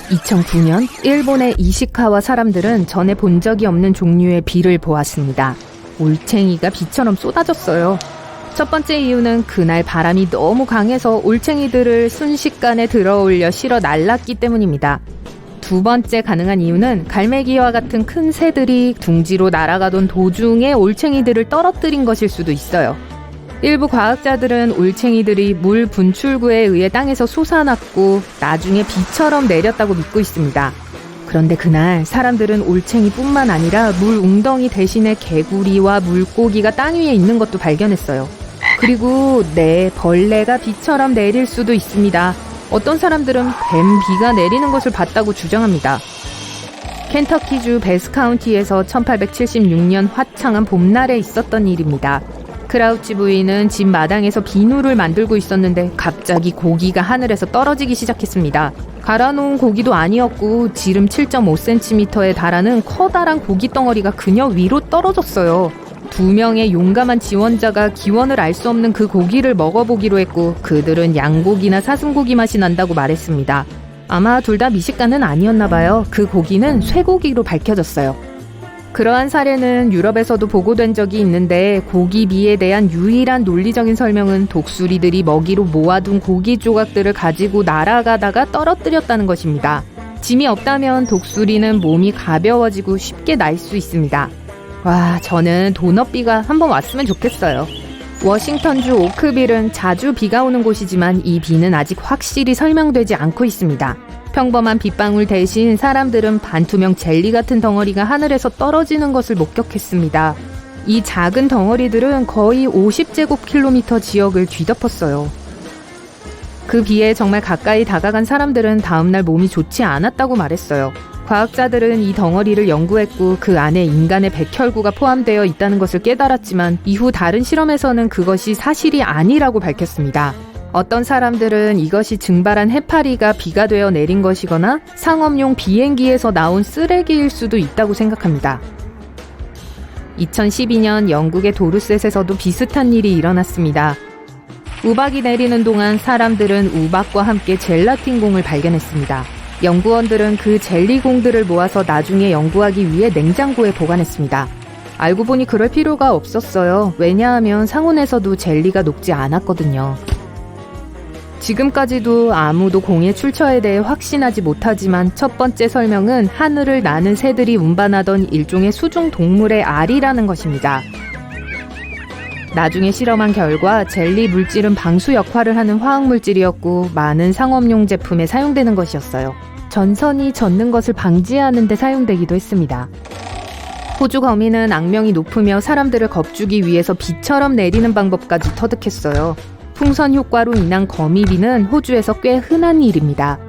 2009년 일본의 이시카와 사람들은 전에 본 적이 없는 종류의 비를 보았습니다. 올챙이가 비처럼 쏟아졌어요. 첫 번째 이유는 그날 바람이 너무 강해서 올챙이들을 순식간에 들어올려 실어 날랐기 때문입니다. 두 번째 가능한 이유는 갈매기와 같은 큰 새들이 둥지로 날아가던 도중에 올챙이들을 떨어뜨린 것일 수도 있어요. 일부 과학자들은 올챙이들이 물 분출구에 의해 땅에서 솟아났고 나중에 비처럼 내렸다고 믿고 있습니다. 그런데 그날 사람들은 올챙이뿐만 아니라 물 웅덩이 대신에 개구리와 물고기가 땅 위에 있는 것도 발견했어요. 그리고 벌레가 비처럼 내릴 수도 있습니다. 어떤 사람들은 뱀 비가 내리는 것을 봤다고 주장합니다. 켄터키주 베스카운티에서 1876년 화창한 봄날에 있었던 일입니다. 크라우치 부인은 집 마당에서 비누를 만들고 있었는데 갑자기 고기가 하늘에서 떨어지기 시작했습니다. 갈아놓은 고기도 아니었고 지름 7.5cm에 달하는 커다란 고기 덩어리가 그녀 위로 떨어졌어요. 2명의 용감한 지원자가 기원을 알 수 없는 그 고기를 먹어보기로 했고 그들은 양고기나 사슴고기 맛이 난다고 말했습니다. 아마 둘 다 미식가는 아니었나 봐요. 그 고기는 쇠고기로 밝혀졌어요. 그러한 사례는 유럽에서도 보고된 적이 있는데 고기비에 대한 유일한 논리적인 설명은 독수리들이 먹이로 모아둔 고기 조각들을 가지고 날아가다가 떨어뜨렸다는 것입니다. 짐이 없다면 독수리는 몸이 가벼워지고 쉽게 날 수 있습니다. 와, 저는 도넛비가 한번 왔으면 좋겠어요. 워싱턴주 오크빌은 자주 비가 오는 곳이지만 이 비는 아직 확실히 설명되지 않고 있습니다. 평범한 빗방울 대신 사람들은 반투명 젤리 같은 덩어리가 하늘에서 떨어지는 것을 목격했습니다. 이 작은 덩어리들은 거의 50제곱킬로미터 지역을 뒤덮었어요. 그 비에 정말 가까이 다가간 사람들은 다음날 몸이 좋지 않았다고 말했어요. 과학자들은 이 덩어리를 연구했고 그 안에 인간의 백혈구가 포함되어 있다는 것을 깨달았지만 이후 다른 실험에서는 그것이 사실이 아니라고 밝혔습니다. 어떤 사람들은 이것이 증발한 해파리가 비가 되어 내린 것이거나 상업용 비행기에서 나온 쓰레기일 수도 있다고 생각합니다. 2012년 영국의 도르셋에서도 비슷한 일이 일어났습니다. 우박이 내리는 동안 사람들은 우박과 함께 젤라틴 공을 발견했습니다. 연구원들은 그 젤리공들을 모아서 나중에 연구하기 위해 냉장고에 보관했습니다. 알고 보니 그럴 필요가 없었어요. 왜냐하면 상온에서도 젤리가 녹지 않았거든요. 지금까지도 아무도 공의 출처에 대해 확신하지 못하지만 첫 번째 설명은 하늘을 나는 새들이 운반하던 일종의 수중 동물의 알이라는 것입니다. 나중에 실험한 결과 젤리 물질은 방수 역할을 하는 화학물질이었고 많은 상업용 제품에 사용되는 것이었어요. 전선이 젖는 것을 방지하는 데 사용되기도 했습니다. 호주 거미는 악명이 높으며 사람들을 겁주기 위해서 비처럼 내리는 방법까지 터득했어요. 풍선 효과로 인한 거미비는 호주에서 꽤 흔한 일입니다.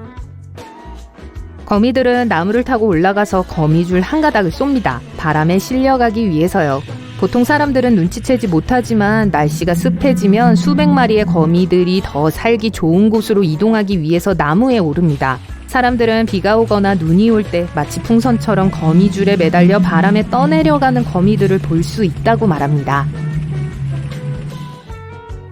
거미들은 나무를 타고 올라가서 거미줄 한 가닥을 쏩니다. 바람에 실려가기 위해서요. 보통 사람들은 눈치채지 못하지만 날씨가 습해지면 수백 마리의 거미들이 더 살기 좋은 곳으로 이동하기 위해서 나무에 오릅니다. 사람들은 비가 오거나 눈이 올 때 마치 풍선처럼 거미줄에 매달려 바람에 떠내려가는 거미들을 볼 수 있다고 말합니다.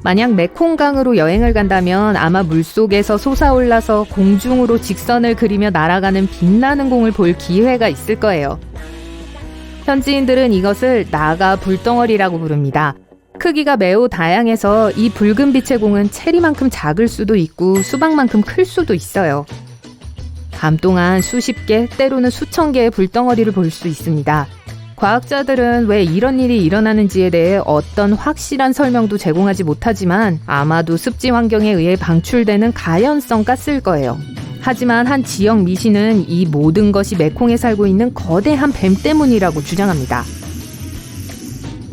만약 메콩강으로 여행을 간다면 아마 물속에서 솟아올라서 공중으로 직선을 그리며 날아가는 빛나는 공을 볼 기회가 있을 거예요. 현지인들은 이것을 나가 불덩어리라고 부릅니다. 크기가 매우 다양해서 이 붉은 빛의 공은 체리만큼 작을 수도 있고 수박만큼 클 수도 있어요. 밤 동안 수십 개, 때로는 수천 개의 불덩어리를 볼 수 있습니다. 과학자들은 왜 이런 일이 일어나는지에 대해 어떤 확실한 설명도 제공하지 못하지만 아마도 습지 환경에 의해 방출되는 가연성 가스일 거예요. 하지만 한 지역 미신은 이 모든 것이 메콩에 살고 있는 거대한 뱀 때문이라고 주장합니다.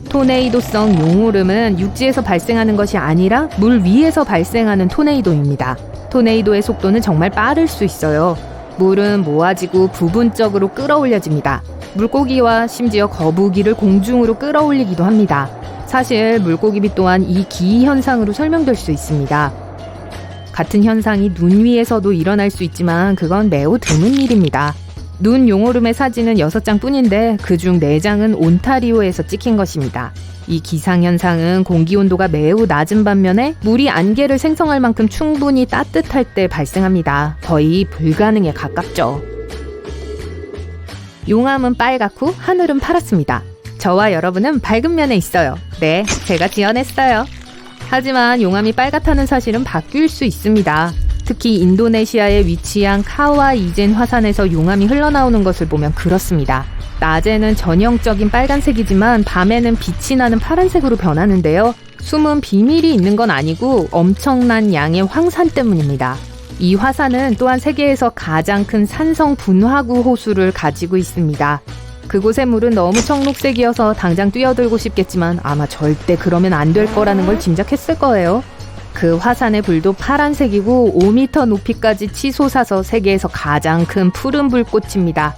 토네이도성 용오름은 육지에서 발생하는 것이 아니라 물 위에서 발생하는 토네이도입니다. 토네이도의 속도는 정말 빠를 수 있어요. 물은 모아지고 부분적으로 끌어올려집니다. 물고기와 심지어 거북이를 공중으로 끌어올리기도 합니다. 사실 물고기비 또한 이 기이 현상으로 설명될 수 있습니다. 같은 현상이 눈 위에서도 일어날 수 있지만 그건 매우 드문 일입니다. 눈 용오름의 사진은 6장 뿐인데 그중 4장은 온타리오에서 찍힌 것입니다. 이 기상현상은 공기온도가 매우 낮은 반면에 물이 안개를 생성할 만큼 충분히 따뜻할 때 발생합니다. 거의 불가능에 가깝죠. 용암은 빨갛고 하늘은 파랗습니다. 저와 여러분은 밝은 면에 있어요. 네, 제가 지어냈어요. 하지만 용암이 빨갛다는 사실은 바뀔 수 있습니다. 특히 인도네시아에 위치한 카와 이젠 화산에서 용암이 흘러나오는 것을 보면 그렇습니다. 낮에는 전형적인 빨간색이지만 밤에는 빛이 나는 파란색으로 변하는데요. 숨은 비밀이 있는 건 아니고 엄청난 양의 황산 때문입니다. 이 화산은 또한 세계에서 가장 큰 산성 분화구 호수를 가지고 있습니다. 그곳의 물은 너무 청록색이어서 당장 뛰어들고 싶겠지만 아마 절대 그러면 안 될 거라는 걸 짐작했을 거예요. 그 화산의 불도 파란색이고 5m 높이까지 치솟아서 세계에서 가장 큰 푸른 불꽃입니다.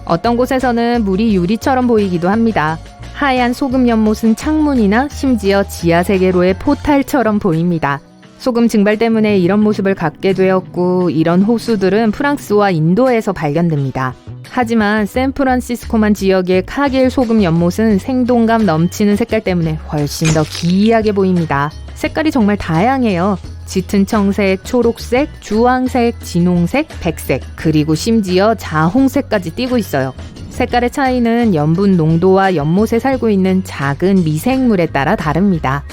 어떤 곳에서는 물이 유리처럼 보이기도 합니다. 하얀 소금 연못은 창문이나 심지어 지하세계로의 포탈처럼 보입니다. 소금 증발 때문에 이런 모습을 갖게 되었고 이런 호수들은 프랑스와 인도에서 발견됩니다. 하지만 샌프란시스코만 지역의 카길 소금 연못은 생동감 넘치는 색깔 때문에 훨씬 더 기이하게 보입니다. 색깔이 정말 다양해요. 짙은 청색, 초록색, 주황색, 진홍색, 백색, 그리고 심지어 자홍색까지 띠고 있어요. 색깔의 차이는 염분 농도와 연못에 살고 있는 작은 미생물에 따라 다릅니다.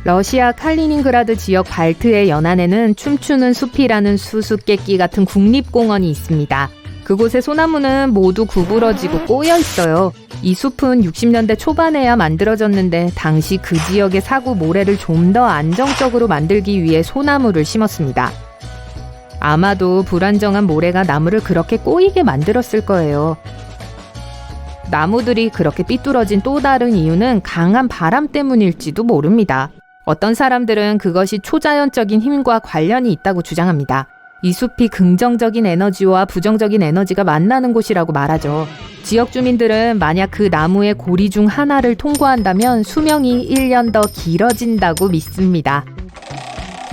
러시아 칼리닝그라드 지역 발트의 연안에는 춤추는 숲이라는 수수께끼 같은 국립공원이 있습니다. 그곳의 소나무는 모두 구부러지고 꼬여 있어요. 이 숲은 60년대 초반에야 만들어졌는데 당시 그 지역의 사구 모래를 좀 더 안정적으로 만들기 위해 소나무를 심었습니다. 아마도 불안정한 모래가 나무를 그렇게 꼬이게 만들었을 거예요. 나무들이 그렇게 삐뚤어진 또 다른 이유는 강한 바람 때문일지도 모릅니다. 어떤 사람들은 그것이 초자연적인 힘과 관련이 있다고 주장합니다. 이 숲이 긍정적인 에너지와 부정적인 에너지가 만나는 곳이라고 말하죠. 지역 주민들은 만약 그 나무의 고리 중 하나를 통과한다면 수명이 1년 더 길어진다고 믿습니다.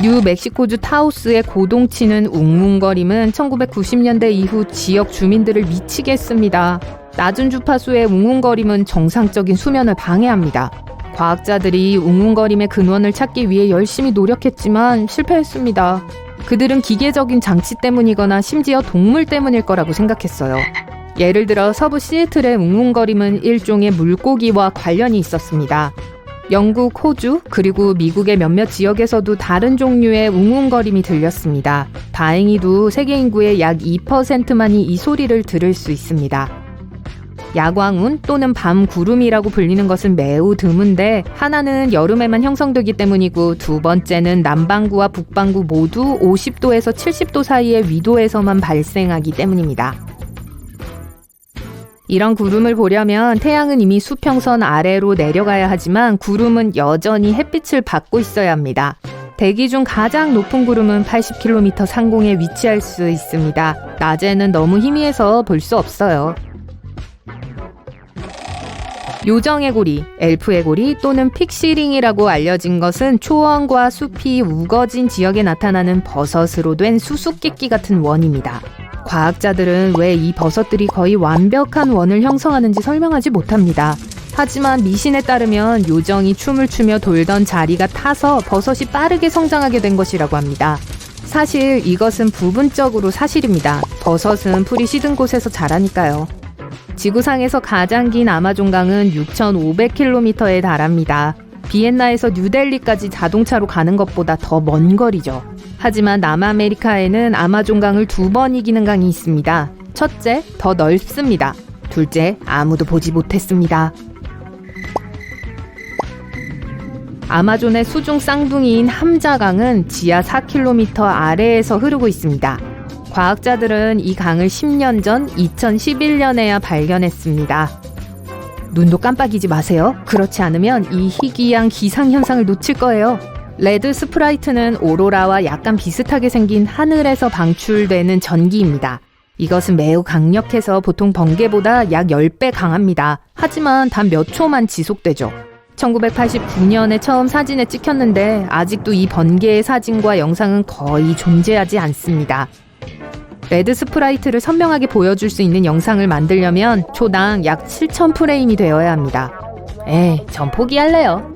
뉴멕시코주 타우스의 고동치는 웅웅거림은 1990년대 이후 지역 주민들을 미치게 했습니다. 낮은 주파수의 웅웅거림은 정상적인 수면을 방해합니다. 과학자들이 웅웅거림의 근원을 찾기 위해 열심히 노력했지만 실패했습니다. 그들은 기계적인 장치 때문이거나 심지어 동물 때문일 거라고 생각했어요. 예를 들어 서부 시애틀의 웅웅거림은 일종의 물고기와 관련이 있었습니다. 영국, 호주, 그리고 미국의 몇몇 지역에서도 다른 종류의 웅웅거림이 들렸습니다. 다행히도 세계 인구의 약 2%만이 이 소리를 들을 수 있습니다. 야광운 또는 밤구름이라고 불리는 것은 매우 드문데 하나는 여름에만 형성되기 때문이고 두 번째는 남반구와 북반구 모두 50도에서 70도 사이의 위도에서만 발생하기 때문입니다. 이런 구름을 보려면 태양은 이미 수평선 아래로 내려가야 하지만 구름은 여전히 햇빛을 받고 있어야 합니다. 대기 중 가장 높은 구름은 80km 상공에 위치할 수 있습니다. 낮에는 너무 희미해서 볼 수 없어요. 요정의 고리, 엘프의 고리 또는 픽시링이라고 알려진 것은 초원과 숲이 우거진 지역에 나타나는 버섯으로 된 수수께끼 같은 원입니다. 과학자들은 왜 이 버섯들이 거의 완벽한 원을 형성하는지 설명하지 못합니다. 하지만 미신에 따르면 요정이 춤을 추며 돌던 자리가 타서 버섯이 빠르게 성장하게 된 것이라고 합니다. 사실 이것은 부분적으로 사실입니다. 버섯은 풀이 시든 곳에서 자라니까요. 지구상에서 가장 긴 아마존강은 6,500km에 달합니다. 비엔나에서 뉴델리까지 자동차로 가는 것보다 더 먼 거리죠. 하지만 남아메리카에는 아마존강을 2번 이기는 강이 있습니다. 첫째, 더 넓습니다. 둘째, 아무도 보지 못했습니다. 아마존의 수중 쌍둥이인 함자강은 지하 4km 아래에서 흐르고 있습니다. 과학자들은 이 강을 10년 전 2011년에야 발견했습니다. 눈도 깜빡이지 마세요. 그렇지 않으면 이 희귀한 기상현상을 놓칠 거예요. 레드 스프라이트는 오로라와 약간 비슷하게 생긴 하늘에서 방출되는 전기입니다. 이것은 매우 강력해서 보통 번개보다 약 10배 강합니다. 하지만 단 몇 초만 지속되죠. 1989년에 처음 사진에 찍혔는데 아직도 이 번개의 사진과 영상은 거의 존재하지 않습니다. 레드 스프라이트를 선명하게 보여줄 수 있는 영상을 만들려면 초당 약 7,000프레임이 되어야 합니다. 전 포기할래요.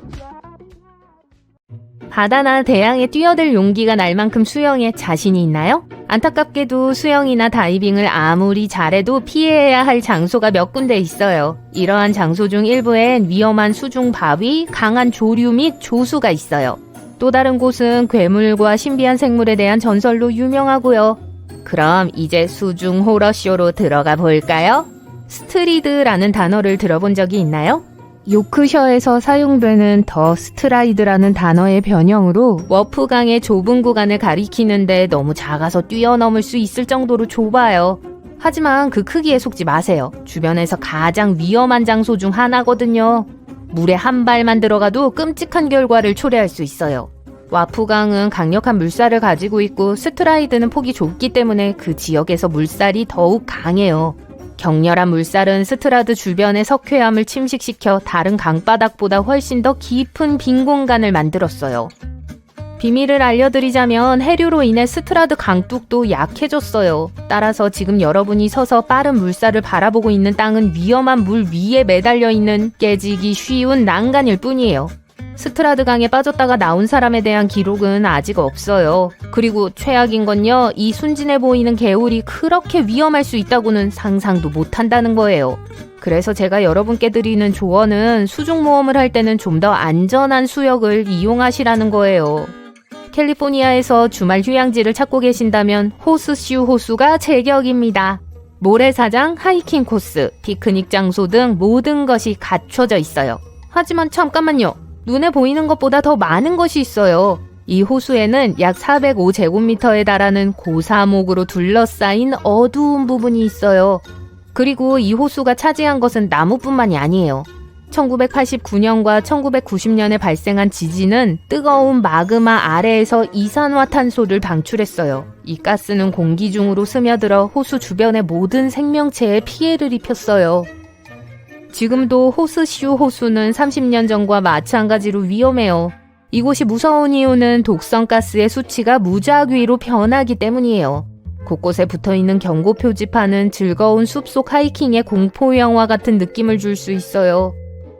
바다나 대양에 뛰어들 용기가 날 만큼 수영에 자신이 있나요? 안타깝게도 수영이나 다이빙을 아무리 잘해도 피해야 할 장소가 몇 군데 있어요. 이러한 장소 중 일부엔 위험한 수중 바위, 강한 조류 및 조수가 있어요. 또 다른 곳은 괴물과 신비한 생물에 대한 전설로 유명하고요. 그럼 이제 수중 호러쇼로 들어가 볼까요? 스트리드라는 단어를 들어본 적이 있나요? 요크셔에서 사용되는 더 스트라이드라는 단어의 변형으로 워프강의 좁은 구간을 가리키는데 너무 작아서 뛰어넘을 수 있을 정도로 좁아요. 하지만 그 크기에 속지 마세요. 주변에서 가장 위험한 장소 중 하나거든요. 물에 한 발만 들어가도 끔찍한 결과를 초래할 수 있어요. 와프강은 강력한 물살을 가지고 있고 스트라이드는 폭이 좁기 때문에 그 지역에서 물살이 더욱 강해요. 격렬한 물살은 스트라드 주변의 석회암을 침식시켜 다른 강바닥보다 훨씬 더 깊은 빈 공간을 만들었어요. 비밀을 알려드리자면 해류로 인해 스트라드 강둑도 약해졌어요. 따라서 지금 여러분이 서서 빠른 물살을 바라보고 있는 땅은 위험한 물 위에 매달려 있는 깨지기 쉬운 난간일 뿐이에요. 스트라드 강에 빠졌다가 나온 사람에 대한 기록은 아직 없어요. 그리고 최악인 건요, 이 순진해 보이는 개울이 그렇게 위험할 수 있다고는 상상도 못한다는 거예요. 그래서 제가 여러분께 드리는 조언은 수중 모험을 할 때는 좀 더 안전한 수역을 이용하시라는 거예요. 캘리포니아에서 주말 휴양지를 찾고 계신다면 호스슈 호수가 제격입니다. 모래사장, 하이킹 코스, 피크닉 장소 등 모든 것이 갖춰져 있어요. 하지만 잠깐만요. 눈에 보이는 것보다 더 많은 것이 있어요. 이 호수에는 약 405제곱미터에 달하는 고사목으로 둘러싸인 어두운 부분이 있어요. 그리고 이 호수가 차지한 것은 나무뿐만이 아니에요. 1989년과 1990년에 발생한 지진은 뜨거운 마그마 아래에서 이산화탄소를 방출했어요. 이 가스는 공기 중으로 스며들어 호수 주변의 모든 생명체에 피해를 입혔어요. 지금도 호스슈 호수는 30년 전과 마찬가지로 위험해요. 이곳이 무서운 이유는 독성가스의 수치가 무작위로 변하기 때문이에요. 곳곳에 붙어있는 경고 표지판은 즐거운 숲속 하이킹의 공포영화 같은 느낌을 줄 수 있어요.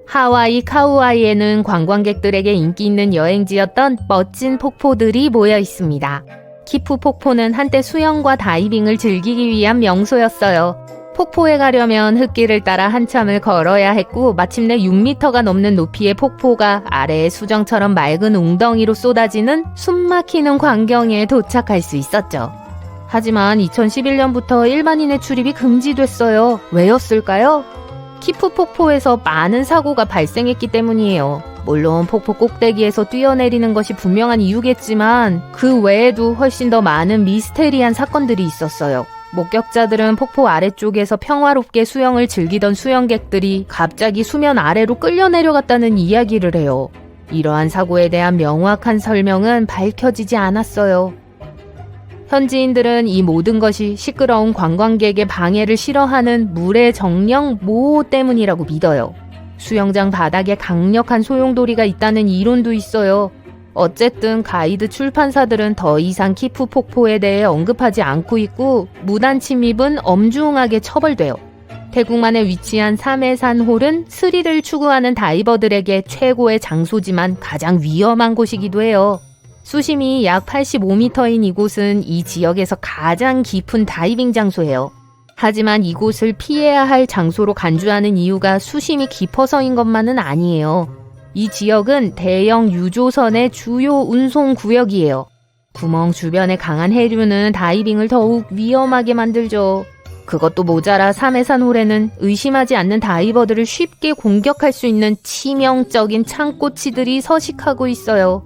하와이 카우아이에는 관광객들에게 인기 있는 여행지였던 멋진 폭포들이 모여 있습니다. 키프 폭포는 한때 수영과 다이빙을 즐기기 위한 명소였어요. 폭포에 가려면 흙길을 따라 한참을 걸어야 했고 마침내 6m가 넘는 높이의 폭포가 아래의 수정처럼 맑은 웅덩이로 쏟아지는 숨막히는 광경에 도착할 수 있었죠. 하지만 2011년부터 일반인의 출입이 금지됐어요. 왜였을까요? 키프 폭포에서 많은 사고가 발생했기 때문이에요. 물론 폭포 꼭대기에서 뛰어내리는 것이 분명한 이유겠지만 그 외에도 훨씬 더 많은 미스테리한 사건들이 있었어요. 목격자들은 폭포 아래쪽에서 평화롭게 수영을 즐기던 수영객들이 갑자기 수면 아래로 끌려 내려갔다는 이야기를 해요. 이러한 사고에 대한 명확한 설명은 밝혀지지 않았어요. 현지인들은 이 모든 것이 시끄러운 관광객의 방해를 싫어하는 물의 정령 모호 때문이라고 믿어요. 수영장 바닥에 강력한 소용돌이가 있다는 이론도 있어요. 어쨌든 가이드 출판사들은 더 이상 키프 폭포에 대해 언급하지 않고 있고 무단 침입은 엄중하게 처벌돼요. 태국만에 위치한 삼해산홀은 스릴을 추구하는 다이버들에게 최고의 장소지만 가장 위험한 곳이기도 해요. 수심이 약 85m인 이곳은 이 지역에서 가장 깊은 다이빙 장소예요. 하지만 이곳을 피해야 할 장소로 간주하는 이유가 수심이 깊어서인 것만은 아니에요. 이 지역은 대형 유조선의 주요 운송 구역이에요. 구멍 주변의 강한 해류는 다이빙을 더욱 위험하게 만들죠. 그것도 모자라 삼해산홀에는 의심하지 않는 다이버들을 쉽게 공격할 수 있는 치명적인 창꼬치들이 서식하고 있어요.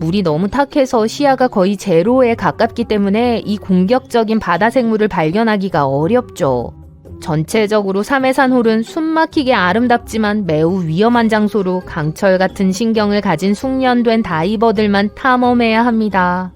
물이 너무 탁해서 시야가 거의 제로에 가깝기 때문에 이 공격적인 바다 생물을 발견하기가 어렵죠. 전체적으로 삼해산홀은 숨막히게 아름답지만 매우 위험한 장소로 강철 같은 신경을 가진 숙련된 다이버들만 탐험해야 합니다.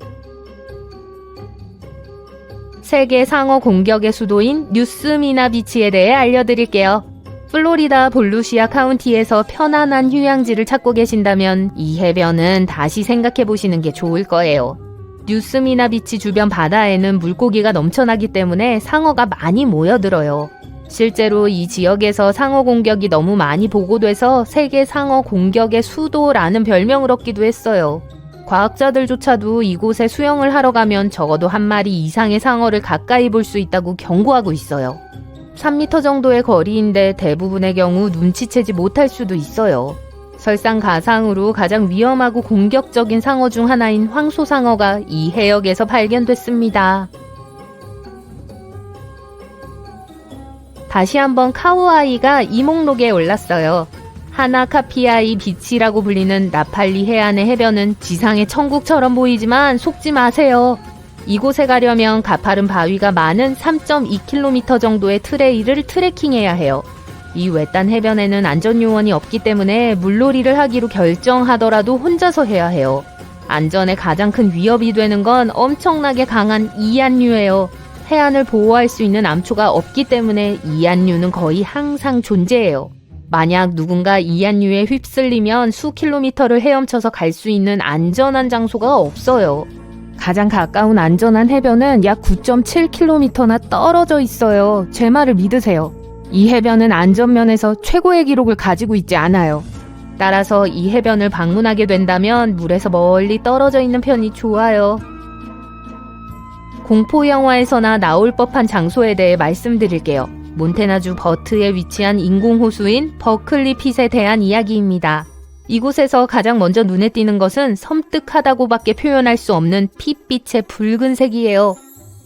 세계 상어 공격의 수도인 뉴스미나 비치에 대해 알려드릴게요. 플로리다 볼루시아 카운티에서 편안한 휴양지를 찾고 계신다면 이 해변은 다시 생각해보시는 게 좋을 거예요. 뉴스미나 비치 주변 바다에는 물고기가 넘쳐나기 때문에 상어가 많이 모여들어요. 실제로 이 지역에서 상어 공격이 너무 많이 보고돼서 세계 상어 공격의 수도라는 별명을 얻기도 했어요. 과학자들조차도 이곳에 수영을 하러 가면 적어도 한 마리 이상의 상어를 가까이 볼 수 있다고 경고하고 있어요. 3m 정도의 거리인데 대부분의 경우 눈치채지 못할 수도 있어요. 설상가상으로 가장 위험하고 공격적인 상어 중 하나인 황소상어가 이 해역에서 발견됐습니다. 다시 한번 카우아이가 이 목록에 올랐어요. 하나카피아이 비치라고 불리는 나팔리 해안의 해변은 지상의 천국처럼 보이지만 속지 마세요. 이곳에 가려면 가파른 바위가 많은 3.2km 정도의 트레일을 트레킹해야 해요. 이 외딴 해변에는 안전요원이 없기 때문에 물놀이를 하기로 결정하더라도 혼자서 해야 해요. 안전에 가장 큰 위협이 되는 건 엄청나게 강한 이안류예요. 해안을 보호할 수 있는 암초가 없기 때문에 이안류는 거의 항상 존재해요. 만약 누군가 이안류에 휩쓸리면 수 킬로미터를 헤엄쳐서 갈 수 있는 안전한 장소가 없어요. 가장 가까운 안전한 해변은 약 9.7km나 떨어져 있어요. 제 말을 믿으세요. 이 해변은 안전면에서 최고의 기록을 가지고 있지 않아요. 따라서 이 해변을 방문하게 된다면 물에서 멀리 떨어져 있는 편이 좋아요. 공포영화에서나 나올 법한 장소에 대해 말씀드릴게요. 몬태나주 버트에 위치한 인공호수인 버클리 핏에 대한 이야기입니다. 이곳에서 가장 먼저 눈에 띄는 것은 섬뜩하다고밖에 표현할 수 없는 핏빛의 붉은색이에요.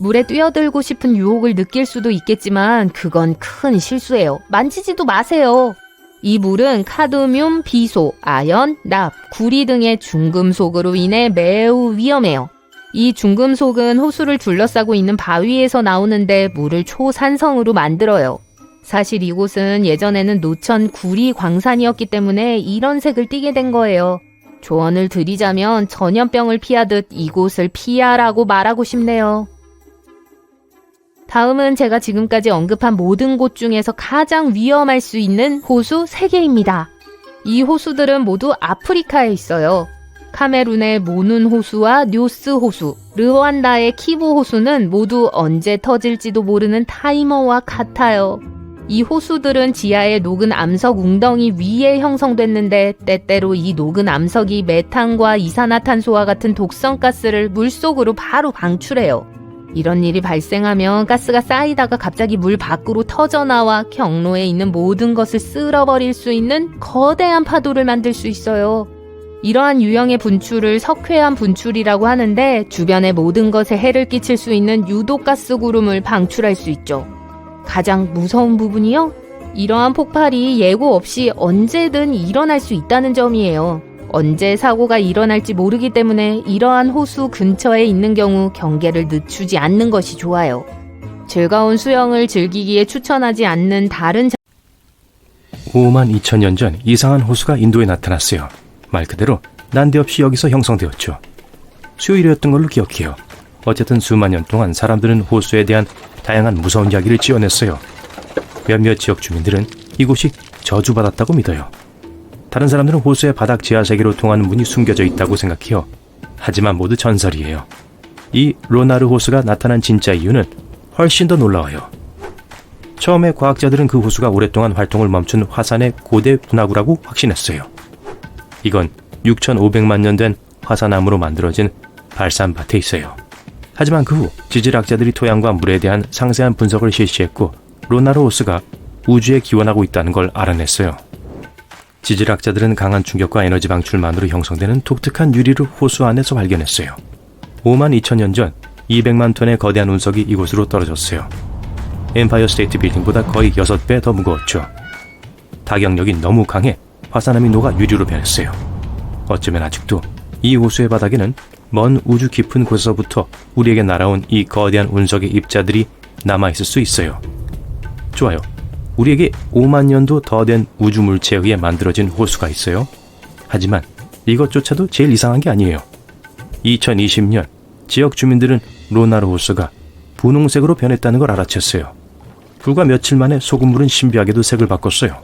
물에 뛰어들고 싶은 유혹을 느낄 수도 있겠지만 그건 큰 실수예요. 만지지도 마세요. 이 물은 카드뮴, 비소, 아연, 납, 구리 등의 중금속으로 인해 매우 위험해요. 이 중금속은 호수를 둘러싸고 있는 바위에서 나오는데 물을 초산성으로 만들어요. 사실 이곳은 예전에는 노천 구리 광산이었기 때문에 이런 색을 띠게 된 거예요. 조언을 드리자면 전염병을 피하듯 이곳을 피하라고 말하고 싶네요. 다음은 제가 지금까지 언급한 모든 곳 중에서 가장 위험할 수 있는 호수 3개입니다. 이 호수들은 모두 아프리카에 있어요. 카메룬의 모눈 호수와 뇨스 호수, 르완다의 키부 호수는 모두 언제 터질지도 모르는 타이머와 같아요. 이 호수들은 지하의 녹은 암석 웅덩이 위에 형성됐는데 때때로 이 녹은 암석이 메탄과 이산화탄소와 같은 독성가스를 물속으로 바로 방출해요. 이런 일이 발생하면 가스가 쌓이다가 갑자기 물 밖으로 터져나와 경로에 있는 모든 것을 쓸어버릴 수 있는 거대한 파도를 만들 수 있어요. 이러한 유형의 분출을 석회암 분출이라고 하는데 주변의 모든 것에 해를 끼칠 수 있는 유독가스 구름을 방출할 수 있죠. 가장 무서운 부분이요? 이러한 폭발이 예고 없이 언제든 일어날 수 있다는 점이에요. 언제 사고가 일어날지 모르기 때문에 이러한 호수 근처에 있는 경우 경계를 늦추지 않는 것이 좋아요. 즐거운 수영을 즐기기에 추천하지 않는 다른 5만 2천 년 전 이상한 호수가 인도에 나타났어요. 말 그대로 난데없이 여기서 형성되었죠. 수요일이었던 걸로 기억해요. 어쨌든 수만 년 동안 사람들은 호수에 대한 다양한 무서운 이야기를 지어냈어요. 몇몇 지역 주민들은 이곳이 저주받았다고 믿어요. 다른 사람들은 호수의 바닥 지하세계로 통하는 문이 숨겨져 있다고 생각해요. 하지만 모두 전설이에요. 이 로나르 호수가 나타난 진짜 이유는 훨씬 더 놀라워요. 처음에 과학자들은 그 호수가 오랫동안 활동을 멈춘 화산의 고대 분화구라고 확신했어요. 이건 6,500만 년 된 화산암으로 만들어진 발산밭에 있어요. 하지만 그 후 지질학자들이 토양과 물에 대한 상세한 분석을 실시했고 로나르 호수가 우주에 기원하고 있다는 걸 알아냈어요. 지질학자들은 강한 충격과 에너지 방출만으로 형성되는 독특한 유리를 호수 안에서 발견했어요. 5만 2천 년 전 200만 톤의 거대한 운석이 이곳으로 떨어졌어요. 엠파이어 스테이트 빌딩보다 거의 6배 더 무거웠죠. 타격력이 너무 강해 화산암이 녹아 유리로 변했어요. 어쩌면 아직도 이 호수의 바닥에는 먼 우주 깊은 곳에서부터 우리에게 날아온 이 거대한 운석의 입자들이 남아있을 수 있어요. 좋아요. 우리에게 5만 년도 더 된 우주 물체에 의해 만들어진 호수가 있어요. 하지만 이것조차도 제일 이상한 게 아니에요. 2020년 지역 주민들은 로나르 호수가 분홍색으로 변했다는 걸 알아챘어요. 불과 며칠 만에 소금물은 신비하게도 색을 바꿨어요.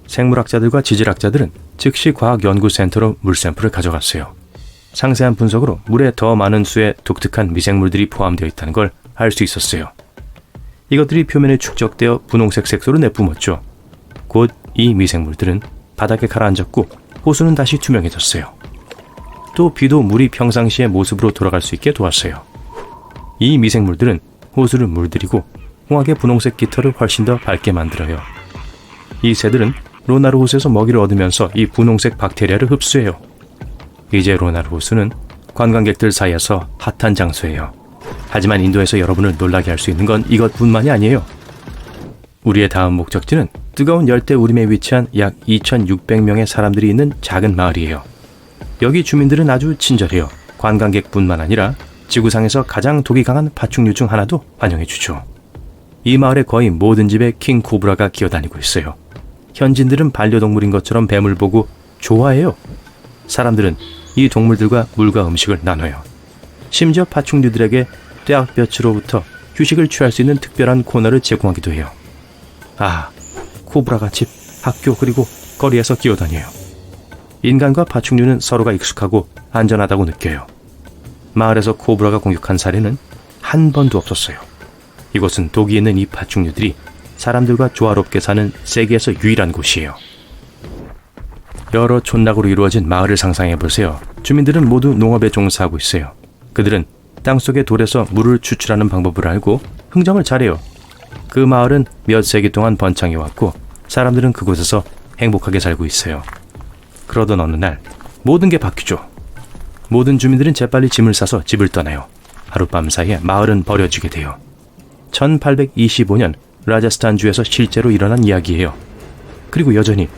생물학자들과 지질학자들은 즉시 과학연구센터로 물 샘플을 가져갔어요. 상세한 분석으로 물에 더 많은 수의 독특한 미생물들이 포함되어 있다는 걸 알 수 있었어요. 이것들이 표면에 축적되어 분홍색 색소를 내뿜었죠. 곧 이 미생물들은 바닥에 가라앉았고 호수는 다시 투명해졌어요. 또 비도 물이 평상시의 모습으로 돌아갈 수 있게 도왔어요. 이 미생물들은 호수를 물들이고 홍학의 분홍색 깃털을 훨씬 더 밝게 만들어요. 이 새들은 로나르 호수에서 먹이를 얻으면서 이 분홍색 박테리아를 흡수해요. 이제 로나르 호수는 관광객들 사이에서 핫한 장소예요. 하지만 인도에서 여러분을 놀라게 할 수 있는 건 이것뿐만이 아니에요. 우리의 다음 목적지는 뜨거운 열대 우림에 위치한 약 2,600명의 사람들이 있는 작은 마을이에요. 여기 주민들은 아주 친절해요. 관광객뿐만 아니라 지구상에서 가장 독이 강한 파충류 중 하나도 환영해주죠. 이 마을의 거의 모든 집에 킹 코브라가 기어다니고 있어요. 현지인들은 반려동물인 것처럼 뱀을 보고 좋아해요. 사람들은 이 동물들과 물과 음식을 나눠요. 심지어 파충류들에게 떼약볕으로부터 휴식을 취할 수 있는 특별한 코너를 제공하기도 해요. 아, 코브라가 집, 학교 그리고 거리에서 기어다녀요. 인간과 파충류는 서로가 익숙하고 안전하다고 느껴요. 마을에서 코브라가 공격한 사례는 한 번도 없었어요. 이곳은 독이 있는 이 파충류들이 사람들과 조화롭게 사는 세계에서 유일한 곳이에요. 여러 촌락으로 이루어진 마을을 상상해보세요. 주민들은 모두 농업에 종사하고 있어요. 그들은 땅속의 돌에서 물을 추출하는 방법을 알고 흥정을 잘해요. 그 마을은 몇 세기 동안 번창해왔고 사람들은 그곳에서 행복하게 살고 있어요. 그러던 어느 날 모든 게 바뀌죠. 모든 주민들은 재빨리 짐을 싸서 집을 떠나요. 하룻밤 사이에 마을은 버려지게 돼요. 1825년 라자스탄주에서 실제로 일어난 이야기예요. 그리고 여전히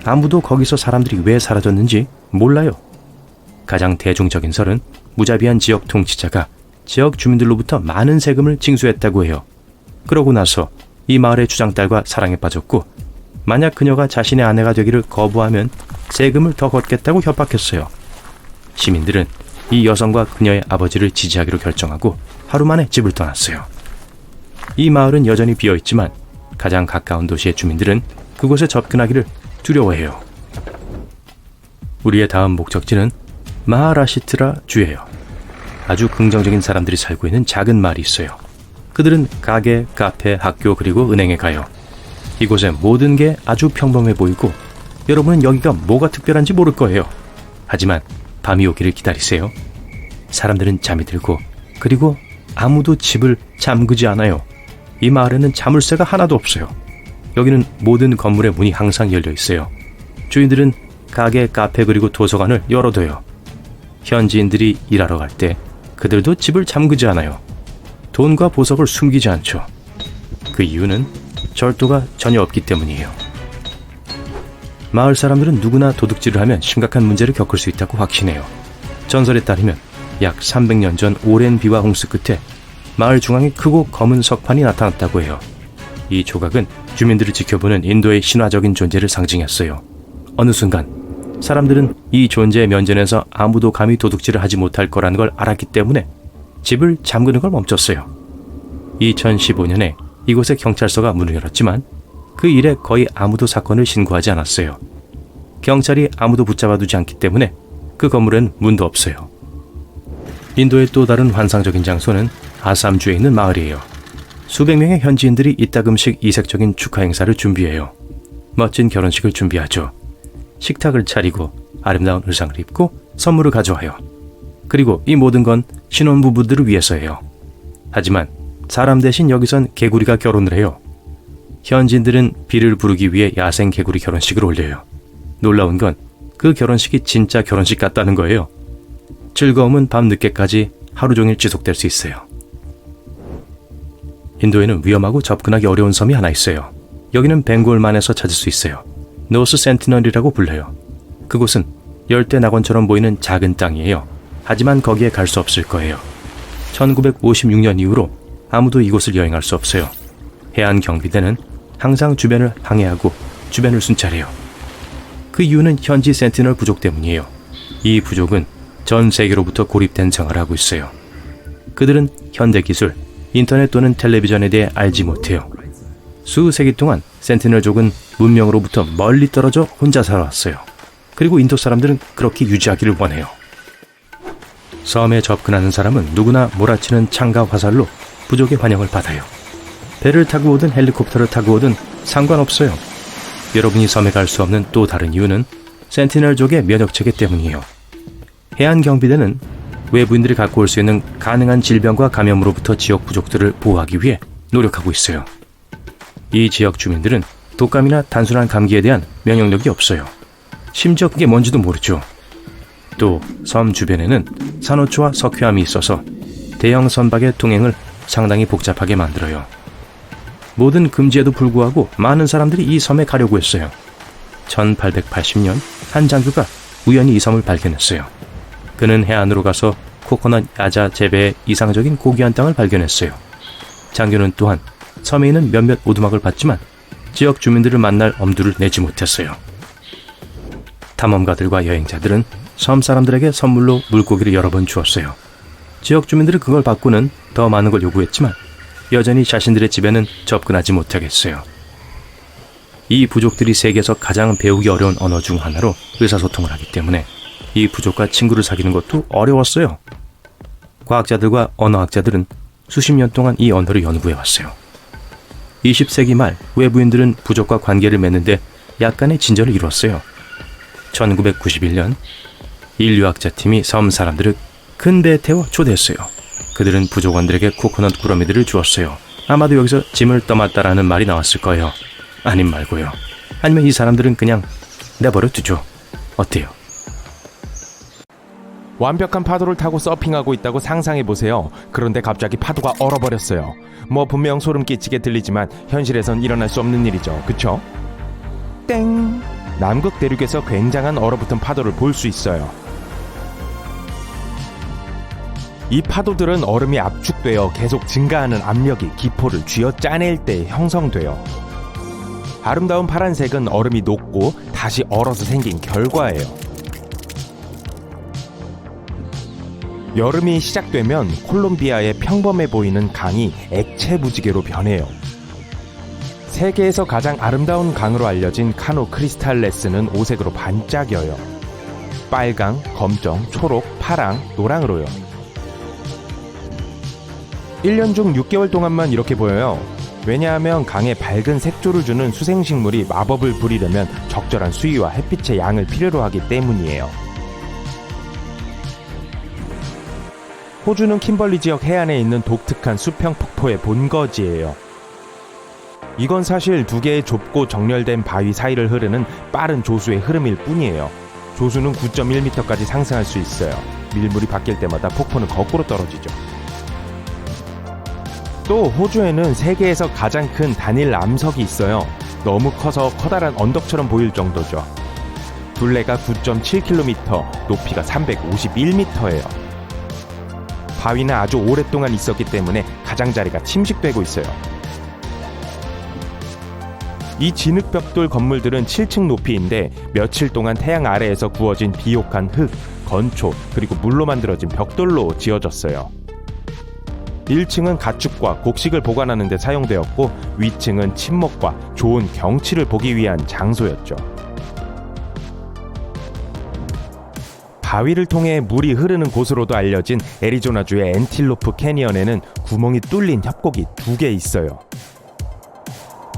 아무도 거기서 사람들이 왜 사라졌는지 몰라요. 가장 대중적인 설은 무자비한 지역 통치자가 지역 주민들로부터 많은 세금을 징수했다고 해요. 그러고 나서 이 마을의 주장딸과 사랑에 빠졌고 만약 그녀가 자신의 아내가 되기를 거부하면 세금을 더 걷겠다고 협박했어요. 시민들은 이 여성과 그녀의 아버지를 지지하기로 결정하고 하루 만에 집을 떠났어요. 이 마을은 여전히 비어있지만 가장 가까운 도시의 주민들은 그곳에 접근하기를 두려워해요. 우리의 다음 목적지는 마하라시트라 주예요. 아주 긍정적인 사람들이 살고 있는 작은 마을이 있어요. 그들은 가게, 카페, 학교 그리고 은행에 가요. 이곳의 모든 게 아주 평범해 보이고 여러분은 여기가 뭐가 특별한지 모를 거예요. 하지만 밤이 오기를 기다리세요. 사람들은 잠이 들고 그리고 아무도 집을 잠그지 않아요. 이 마을에는 자물쇠가 하나도 없어요. 여기는 모든 건물의 문이 항상 열려 있어요. 주인들은 가게, 카페 그리고 도서관을 열어둬요. 현지인들이 일하러 갈 때 그들도 집을 잠그지 않아요. 돈과 보석을 숨기지 않죠. 그 이유는 절도가 전혀 없기 때문이에요. 마을 사람들은 누구나 도둑질을 하면 심각한 문제를 겪을 수 있다고 확신해요. 전설에 따르면 약 300년 전 오랜 비와 홍수 끝에 마을 중앙에 크고 검은 석판이 나타났다고 해요. 이 조각은 주민들을 지켜보는 인도의 신화적인 존재를 상징했어요. 어느 순간 사람들은 이 존재의 면전에서 아무도 감히 도둑질을 하지 못할 거라는 걸 알았기 때문에 집을 잠그는 걸 멈췄어요. 2015년에 이곳에 경찰서가 문을 열었지만 그 일에 거의 아무도 사건을 신고하지 않았어요. 경찰이 아무도 붙잡아두지 않기 때문에 그 건물엔 문도 없어요. 인도의 또 다른 환상적인 장소는 아삼주에 있는 마을이에요. 수백 명의 현지인들이 이따금씩 이색적인 축하 행사를 준비해요. 멋진 결혼식을 준비하죠. 식탁을 차리고 아름다운 의상을 입고 선물을 가져와요. 그리고 이 모든 건 신혼부부들을 위해서예요. 하지만 사람 대신 여기선 개구리가 결혼을 해요. 현지인들은 비를 부르기 위해 야생 개구리 결혼식을 올려요. 놀라운 건 그 결혼식이 진짜 결혼식 같다는 거예요. 즐거움은 밤 늦게까지 하루 종일 지속될 수 있어요. 인도에는 위험하고 접근하기 어려운 섬이 하나 있어요. 여기는 벵골만에서 찾을 수 있어요. 노스 센티널이라고 불려요. 그곳은 열대 낙원처럼 보이는 작은 땅이에요. 하지만 거기에 갈 수 없을 거예요. 1956년 이후로 아무도 이곳을 여행할 수 없어요. 해안 경비대는 항상 주변을 항해하고 주변을 순찰해요. 그 이유는 현지 센티널 부족 때문이에요. 이 부족은 전 세계로부터 고립된 생활을 하고 있어요. 그들은 현대 기술, 인터넷 또는 텔레비전에 대해 알지 못해요. 수세기 동안 센티널족은 문명으로부터 멀리 떨어져 혼자 살아왔어요. 그리고 인도 사람들은 그렇게 유지하기를 원해요. 섬에 접근하는 사람은 누구나 몰아치는 창과 화살로 부족의 환영을 받아요. 배를 타고 오든 헬리콥터를 타고 오든 상관없어요. 여러분이 섬에 갈 수 없는 또 다른 이유는 센티넬족의 면역체계 때문이에요. 해안 경비대는 외부인들이 갖고 올 수 있는 가능한 질병과 감염으로부터 지역 부족들을 보호하기 위해 노력하고 있어요. 이 지역 주민들은 독감이나 단순한 감기에 대한 면역력이 없어요. 심지어 그게 뭔지도 모르죠. 또 섬 주변에는 산호초와 석회암이 있어서 대형 선박의 통행을 상당히 복잡하게 만들어요. 모든 금지에도 불구하고 많은 사람들이 이 섬에 가려고 했어요. 1880년 한 장교가 우연히 이 섬을 발견했어요. 그는 해안으로 가서 코코넛 야자 재배의 이상적인 고귀한 땅을 발견했어요. 장교는 또한 섬에 있는 몇몇 오두막을 봤지만 지역 주민들을 만날 엄두를 내지 못했어요. 탐험가들과 여행자들은 섬 사람들에게 선물로 물고기를 여러 번 주었어요. 지역 주민들은 그걸 받고는 더 많은 걸 요구했지만 여전히 자신들의 집에는 접근하지 못하겠어요. 이 부족들이 세계에서 가장 배우기 어려운 언어 중 하나로 의사소통을 하기 때문에 이 부족과 친구를 사귀는 것도 어려웠어요. 과학자들과 언어학자들은 수십 년 동안 이 언어를 연구해왔어요. 20세기 말 외부인들은 부족과 관계를 맺는데 약간의 진전을 이뤘어요. 1991년 인류학자팀이 섬 사람들을 큰 배에 태워 초대했어요. 그들은 부족원들에게 코코넛 구러미들을 주었어요. 아마도 여기서 짐을 떠맡다라는 말이 나왔을 거예요. 아님 말고요. 아니면 이 사람들은 그냥 내버려 두죠. 어때요? 완벽한 파도를 타고 서핑하고 있다고 상상해보세요. 그런데 갑자기 파도가 얼어버렸어요. 뭐 분명 소름 끼치게 들리지만 현실에선 일어날 수 없는 일이죠. 그쵸? 땡! 남극 대륙에서 굉장한 얼어붙은 파도를 볼 수 있어요. 이 파도들은 얼음이 압축되어 계속 증가하는 압력이 기포를 쥐어짜낼 때 형성돼요. 아름다운 파란색은 얼음이 녹고 다시 얼어서 생긴 결과예요. 여름이 시작되면 콜롬비아의 평범해 보이는 강이 액체 무지개로 변해요. 세계에서 가장 아름다운 강으로 알려진 카노 크리스탈레스는 오색으로 반짝여요. 빨강, 검정, 초록, 파랑, 노랑으로요. 1년 중 6개월 동안만 이렇게 보여요. 왜냐하면 강에 밝은 색조를 주는 수생식물이 마법을 부리려면 적절한 수위와 햇빛의 양을 필요로 하기 때문이에요. 호주는 킴벌리 지역 해안에 있는 독특한 수평 폭포의 본거지예요. 이건 사실 두 개의 좁고 정렬된 바위 사이를 흐르는 빠른 조수의 흐름일 뿐이에요. 조수는 9.1m까지 상승할 수 있어요. 밀물이 바뀔 때마다 폭포는 거꾸로 떨어지죠. 또 호주에는 세계에서 가장 큰 단일 암석이 있어요. 너무 커서 커다란 언덕처럼 보일 정도죠. 둘레가 9.7km, 높이가 351m예요. 바위는 아주 오랫동안 있었기 때문에 가장자리가 침식되고 있어요. 이 진흙벽돌 건물들은 7층 높이인데 며칠 동안 태양 아래에서 구워진 비옥한 흙, 건초, 그리고 물로 만들어진 벽돌로 지어졌어요. 1층은 가축과 곡식을 보관하는 데 사용되었고 위층은 침묵과 좋은 경치를 보기 위한 장소였죠. 바위를 통해 물이 흐르는 곳으로도 알려진 애리조나주의 엔틸로프 캐니언에는 구멍이 뚫린 협곡이 2개 있어요.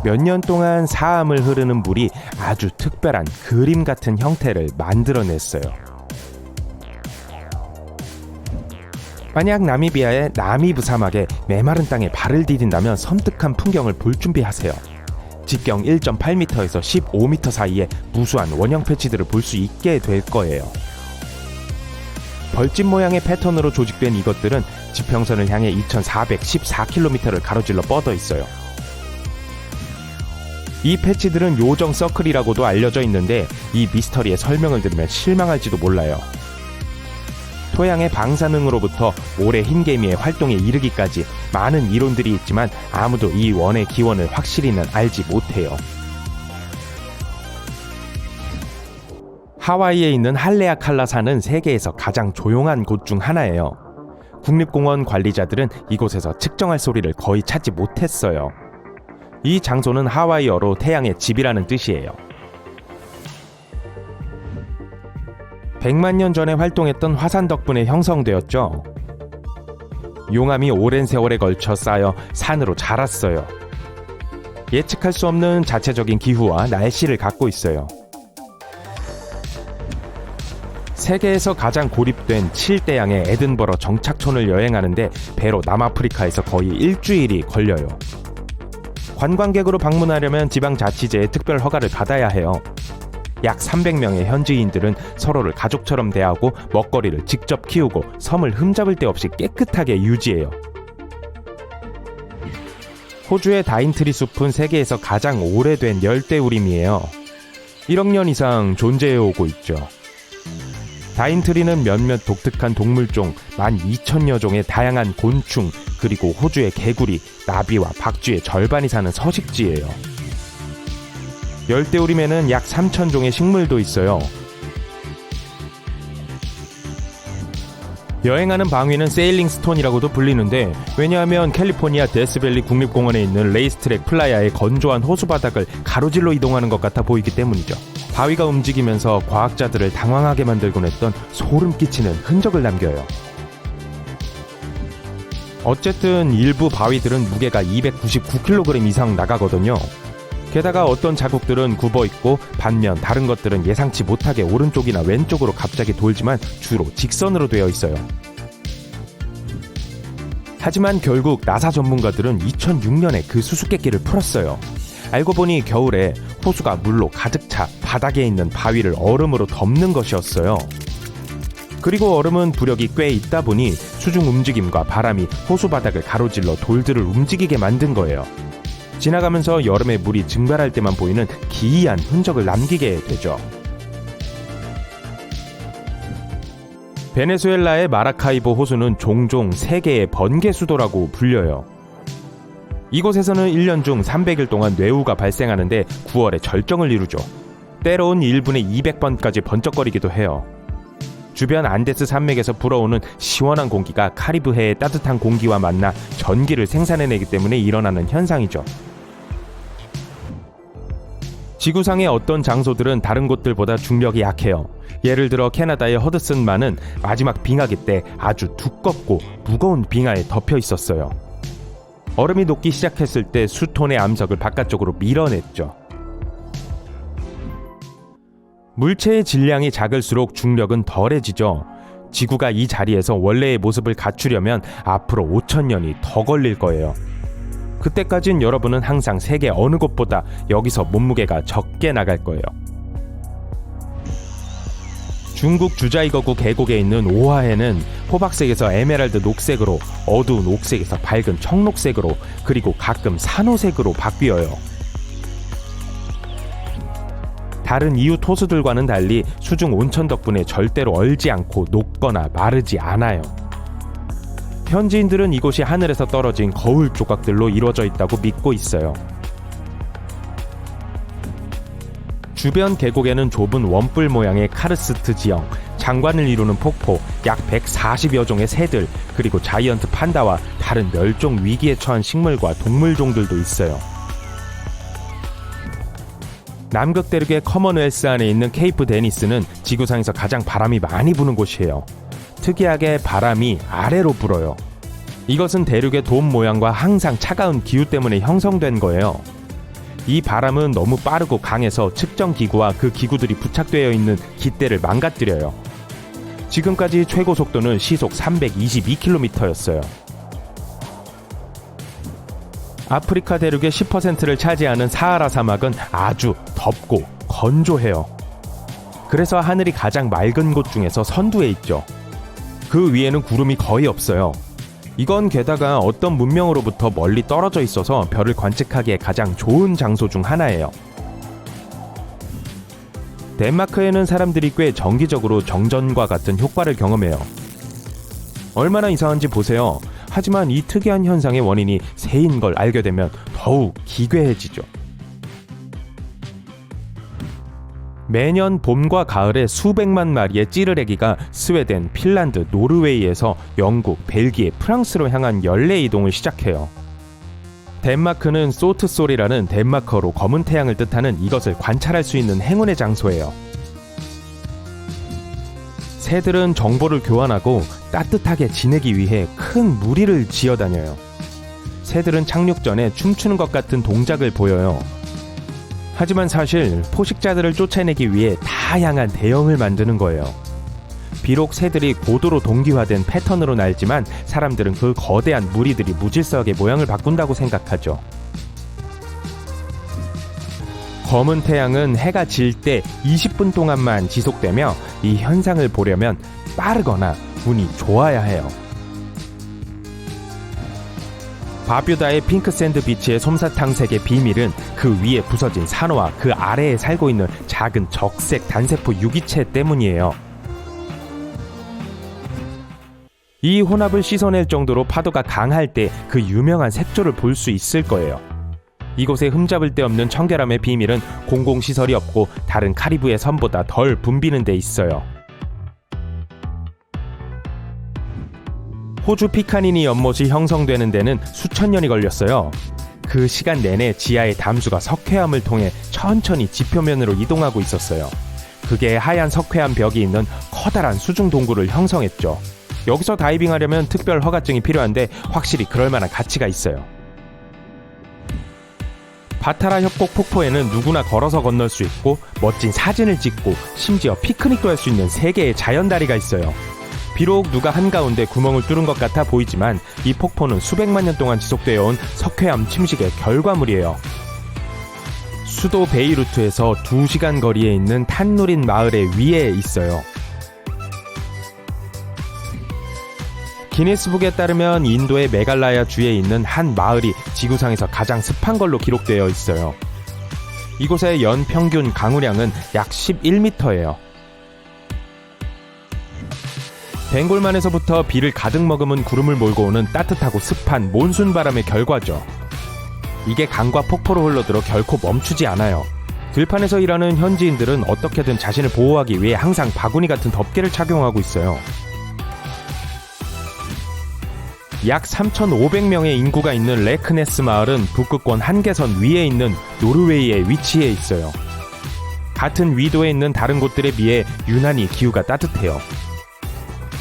몇 년 동안 사암을 흐르는 물이 아주 특별한 그림 같은 형태를 만들어냈어요. 만약 나미비아의 나미브 사막에 메마른 땅에 발을 디딘다면 섬뜩한 풍경을 볼 준비하세요. 직경 1.8m에서 15m 사이에 무수한 원형 패치들을 볼 수 있게 될 거예요. 벌집 모양의 패턴으로 조직된 이것들은 지평선을 향해 2414km를 가로질러 뻗어 있어요. 이 패치들은 요정 서클이라고도 알려져 있는데 이 미스터리의 설명을 들으면 실망할지도 몰라요. 토양의 방사능으로부터 모래 흰개미의 활동에 이르기까지 많은 이론들이 있지만 아무도 이 원의 기원을 확실히는 알지 못해요. 하와이에 있는 할레아칼라산은 세계에서 가장 조용한 곳 중 하나예요. 국립공원 관리자들은 이곳에서 측정할 소리를 거의 찾지 못했어요. 이 장소는 하와이어로 태양의 집이라는 뜻이에요. 100만 년 전에 활동했던 화산 덕분에 형성되었죠. 용암이 오랜 세월에 걸쳐 쌓여 산으로 자랐어요. 예측할 수 없는 자체적인 기후와 날씨를 갖고 있어요. 세계에서 가장 고립된 7대양의 에든버러 정착촌을 여행하는데 배로 남아프리카에서 거의 일주일이 걸려요. 관광객으로 방문하려면 지방자치제의 특별 허가를 받아야 해요. 약 300명의 현지인들은 서로를 가족처럼 대하고 먹거리를 직접 키우고 섬을 흠잡을 데 없이 깨끗하게 유지해요. 호주의 다인트리 숲은 세계에서 가장 오래된 열대우림이에요. 1억 년 이상 존재해오고 있죠. 다인트리는 몇몇 독특한 동물종 12,000여 종의 다양한 곤충, 그리고 호주의 개구리, 나비와 박쥐의 절반이 사는 서식지예요. 열대우림에는 약 3,000종의 식물도 있어요. 여행하는 방위는 세일링 스톤이라고도 불리는데, 왜냐하면 캘리포니아 데스밸리 국립공원에 있는 레이스트랙 플라야의 건조한 호수바닥을 가로질러 이동하는 것 같아 보이기 때문이죠. 바위가 움직이면서 과학자들을 당황하게 만들곤 했던 소름 끼치는 흔적을 남겨요. 어쨌든 일부 바위들은 무게가 299kg 이상 나가거든요. 게다가 어떤 자국들은 굽어있고, 반면 다른 것들은 예상치 못하게 오른쪽이나 왼쪽으로 갑자기 돌지만 주로 직선으로 되어 있어요. 하지만 결국 나사 전문가들은 2006년에 그 수수께끼를 풀었어요. 알고 보니 겨울에 호수가 물로 가득 차 바닥에 있는 바위를 얼음으로 덮는 것이었어요. 그리고 얼음은 부력이 꽤 있다 보니 수중 움직임과 바람이 호수 바닥을 가로질러 돌들을 움직이게 만든 거예요. 지나가면서 여름에 물이 증발할 때만 보이는 기이한 흔적을 남기게 되죠. 베네수엘라의 마라카이보 호수는 종종 세계의 번개 수도라고 불려요. 이곳에서는 1년 중 300일 동안 뇌우가 발생하는데 9월에 절정을 이루죠. 때로는 1분에 200번까지 번쩍거리기도 해요. 주변 안데스 산맥에서 불어오는 시원한 공기가 카리브해의 따뜻한 공기와 만나 전기를 생산해내기 때문에 일어나는 현상이죠. 지구상의 어떤 장소들은 다른 곳들보다 중력이 약해요. 예를 들어 캐나다의 허드슨만은 마지막 빙하기 때 아주 두껍고 무거운 빙하에 덮여 있었어요. 얼음이 녹기 시작했을 때 수톤의 암석을 바깥쪽으로 밀어냈죠. 물체의 질량이 작을수록 중력은 덜해지죠. 지구가 이 자리에서 원래의 모습을 갖추려면 앞으로 5,000년이 더 걸릴 거예요. 그때까진 여러분은 항상 세계 어느 곳보다 여기서 몸무게가 적게 나갈 거예요. 중국 주자이거구 계곡에 있는 오하해는 호박색에서 에메랄드 녹색으로, 어두운 옥색에서 밝은 청록색으로, 그리고 가끔 산호색으로 바뀌어요. 다른 이웃 호수들과는 달리 수중 온천 덕분에 절대로 얼지 않고 녹거나 마르지 않아요. 현지인들은 이곳이 하늘에서 떨어진 거울 조각들로 이루어져 있다고 믿고 있어요. 주변 계곡에는 좁은 원뿔 모양의 카르스트 지형, 장관을 이루는 폭포, 약 140여 종의 새들, 그리고 자이언트 판다와 다른 멸종 위기에 처한 식물과 동물종들도 있어요. 남극 대륙의 커먼웰스 안에 있는 케이프 데니스는 지구상에서 가장 바람이 많이 부는 곳이에요. 특이하게 바람이 아래로 불어요. 이것은 대륙의 돔 모양과 항상 차가운 기후 때문에 형성된 거예요. 이 바람은 너무 빠르고 강해서 측정 기구와 그 기구들이 부착되어 있는 깃대를 망가뜨려요. 지금까지 최고 속도는 시속 322km였어요. 아프리카 대륙의 10%를 차지하는 사하라 사막은 아주 덥고 건조해요. 그래서 하늘이 가장 맑은 곳 중에서 선두에 있죠. 그 위에는 구름이 거의 없어요. 이건 게다가 어떤 문명으로부터 멀리 떨어져 있어서 별을 관측하기에 가장 좋은 장소 중 하나예요. 덴마크에는 사람들이 꽤 정기적으로 정전과 같은 효과를 경험해요. 얼마나 이상한지 보세요. 하지만 이 특이한 현상의 원인이 새인 걸 알게 되면 더욱 기괴해지죠. 매년 봄과 가을에 수백만 마리의 찌르레기가 스웨덴, 핀란드, 노르웨이에서 영국, 벨기에, 프랑스로 향한 연례 이동을 시작해요. 덴마크는 소트솔이라는 덴마크어로 검은 태양을 뜻하는 이것을 관찰할 수 있는 행운의 장소예요. 새들은 정보를 교환하고 따뜻하게 지내기 위해 큰 무리를 지어 다녀요. 새들은 착륙 전에 춤추는 것 같은 동작을 보여요. 하지만 사실 포식자들을 쫓아내기 위해 다양한 대형을 만드는 거예요. 비록 새들이 고도로 동기화된 패턴으로 날지만 사람들은 그 거대한 무리들이 무질서하게 모양을 바꾼다고 생각하죠. 검은 태양은 해가 질 때 20분 동안만 지속되며 이 현상을 보려면 빠르거나 운이 좋아야 해요. 바뷰다의 핑크샌드 비치의 솜사탕색의 비밀은 그 위에 부서진 산호와 그 아래에 살고 있는 작은 적색 단세포 유기체 때문이에요. 이 혼합을 씻어낼 정도로 파도가 강할 때 그 유명한 색조를 볼 수 있을 거예요. 이곳에 흠잡을 데 없는 청결함의 비밀은 공공시설이 없고 다른 카리브해 섬보다 덜 붐비는 데 있어요. 호주 피카니니 연못이 형성되는 데는 수천 년이 걸렸어요. 그 시간 내내 지하의 담수가 석회암을 통해 천천히 지표면으로 이동하고 있었어요. 그게 하얀 석회암 벽이 있는 커다란 수중 동굴을 형성했죠. 여기서 다이빙하려면 특별 허가증이 필요한데 확실히 그럴 만한 가치가 있어요. 바타라 협곡 폭포에는 누구나 걸어서 건널 수 있고 멋진 사진을 찍고 심지어 피크닉도 할 수 있는 3개의 자연다리가 있어요. 비록 누가 한가운데 구멍을 뚫은 것 같아 보이지만 이 폭포는 수백만 년 동안 지속되어 온 석회암 침식의 결과물이에요. 수도 베이루트에서 2시간 거리에 있는 탄누린 마을의 위에 있어요. 기네스북에 따르면 인도의 메갈라야 주에 있는 한 마을이 지구상에서 가장 습한 걸로 기록되어 있어요. 이곳의 연 평균 강우량은 약 11m예요. 벵골만에서부터 비를 가득 머금은 구름을 몰고 오는 따뜻하고 습한 몬순 바람의 결과죠. 이게 강과 폭포로 흘러들어 결코 멈추지 않아요. 들판에서 일하는 현지인들은 어떻게든 자신을 보호하기 위해 항상 바구니 같은 덮개를 착용하고 있어요. 약 3,500명의 인구가 있는 레크네스 마을은 북극권 한계선 위에 있는 노르웨이에 위치해 있어요. 같은 위도에 있는 다른 곳들에 비해 유난히 기후가 따뜻해요.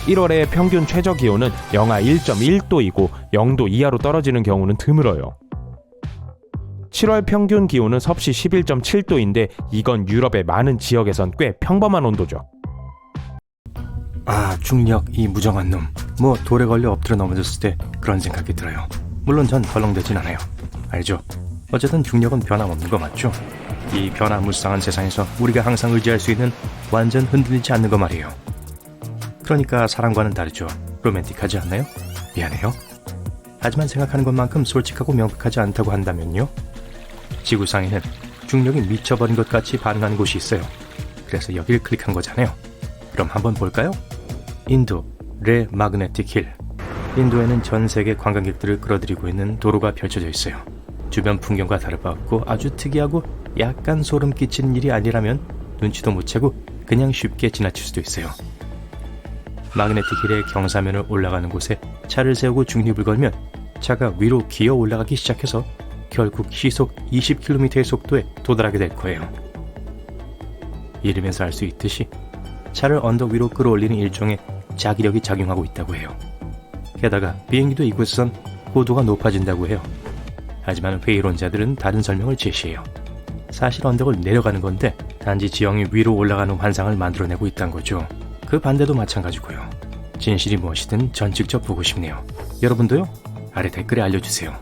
1월의 평균 최저 기온은 영하 1.1도이고 0도 이하로 떨어지는 경우는 드물어요. 7월 평균 기온은 섭씨 11.7도인데 이건 유럽의 많은 지역에선 꽤 평범한 온도죠. 아, 중력 이 무정한 놈. 뭐 돌에 걸려 엎드려 넘어졌을 때 그런 생각이 들어요. 물론 전 덜렁대진 않아요. 알죠? 어쨌든 중력은 변함없는 거 맞죠? 이 변화무쌍한 세상에서 우리가 항상 의지할 수 있는 완전 흔들리지 않는 거 말이에요. 그러니까 사람과는 다르죠. 로맨틱하지 않나요? 미안해요. 하지만 생각하는 것만큼 솔직하고 명백하지 않다고 한다면요. 지구상에는 중력이 미쳐버린 것 같이 반응하는 곳이 있어요. 그래서 여길 클릭한 거잖아요. 그럼 한번 볼까요? 인도 레 마그네틱 힐. 인도에는 전 세계 관광객들을 끌어들이고 있는 도로가 펼쳐져 있어요. 주변 풍경과 다를 바 없고 아주 특이하고 약간 소름 끼치는 일이 아니라면 눈치도 못 채고 그냥 쉽게 지나칠 수도 있어요. 마그네틱 힐의 경사면을 올라가는 곳에 차를 세우고 중립을 걸면 차가 위로 기어 올라가기 시작해서 결국 시속 20km의 속도에 도달하게 될 거예요. 이름에서 알 수 있듯이 차를 언덕 위로 끌어올리는 일종의 자기력이 작용하고 있다고 해요. 게다가 비행기도 이곳에선 고도가 높아진다고 해요. 하지만 회의론자들은 다른 설명을 제시해요. 사실 언덕을 내려가는 건데 단지 지형이 위로 올라가는 환상을 만들어내고 있다는 거죠. 그 반대도 마찬가지고요. 진실이 무엇이든 전 직접 보고 싶네요. 여러분도요? 아래 댓글에 알려주세요.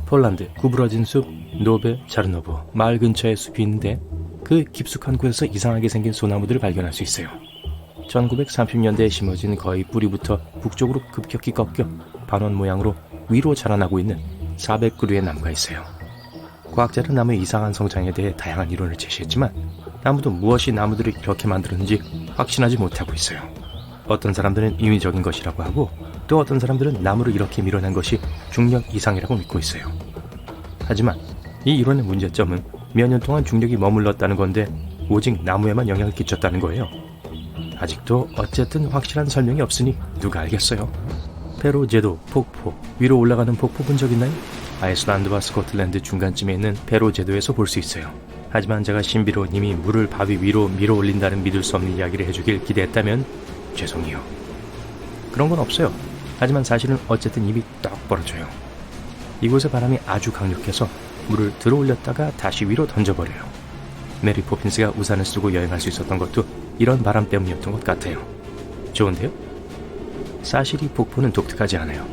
폴란드 구부러진 숲 노베 자르노브 마을 근처에 숲이 있는데 그 깊숙한 곳에서 이상하게 생긴 소나무들을 발견할 수 있어요. 1930년대에 심어진 거의 뿌리부터 북쪽으로 급격히 꺾여 반원 모양으로 위로 자라나고 있는 400그루의 나무가 있어요. 과학자는 나무의 이상한 성장에 대해 다양한 이론을 제시했지만 아무도 무엇이 나무들을 그렇게 만들었는지 확신하지 못하고 있어요. 어떤 사람들은 인위적인 것이라고 하고 또 어떤 사람들은 나무를 이렇게 밀어낸 것이 중력 이상이라고 믿고 있어요. 하지만 이 이론의 문제점은 몇 년 동안 중력이 머물렀다는 건데 오직 나무에만 영향을 끼쳤다는 거예요. 아직도 어쨌든 확실한 설명이 없으니 누가 알겠어요? 페루 제도 폭포, 위로 올라가는 폭포 본 적 있나요? 아이슬란드와 스코틀랜드 중간쯤에 있는 페루 제도에서 볼 수 있어요. 하지만 제가 신비로운 님이 물을 바위 위로 밀어 올린다는 믿을 수 없는 이야기를 해주길 기대했다면 죄송해요. 그런 건 없어요. 하지만 사실은 어쨌든 입이 떡 벌어져요. 이곳의 바람이 아주 강력해서 물을 들어올렸다가 다시 위로 던져버려요. 메리 포핀스가 우산을 쓰고 여행할 수 있었던 것도 이런 바람 때문이었던 것 같아요. 좋은데요? 사실 이 폭포는 독특하지 않아요.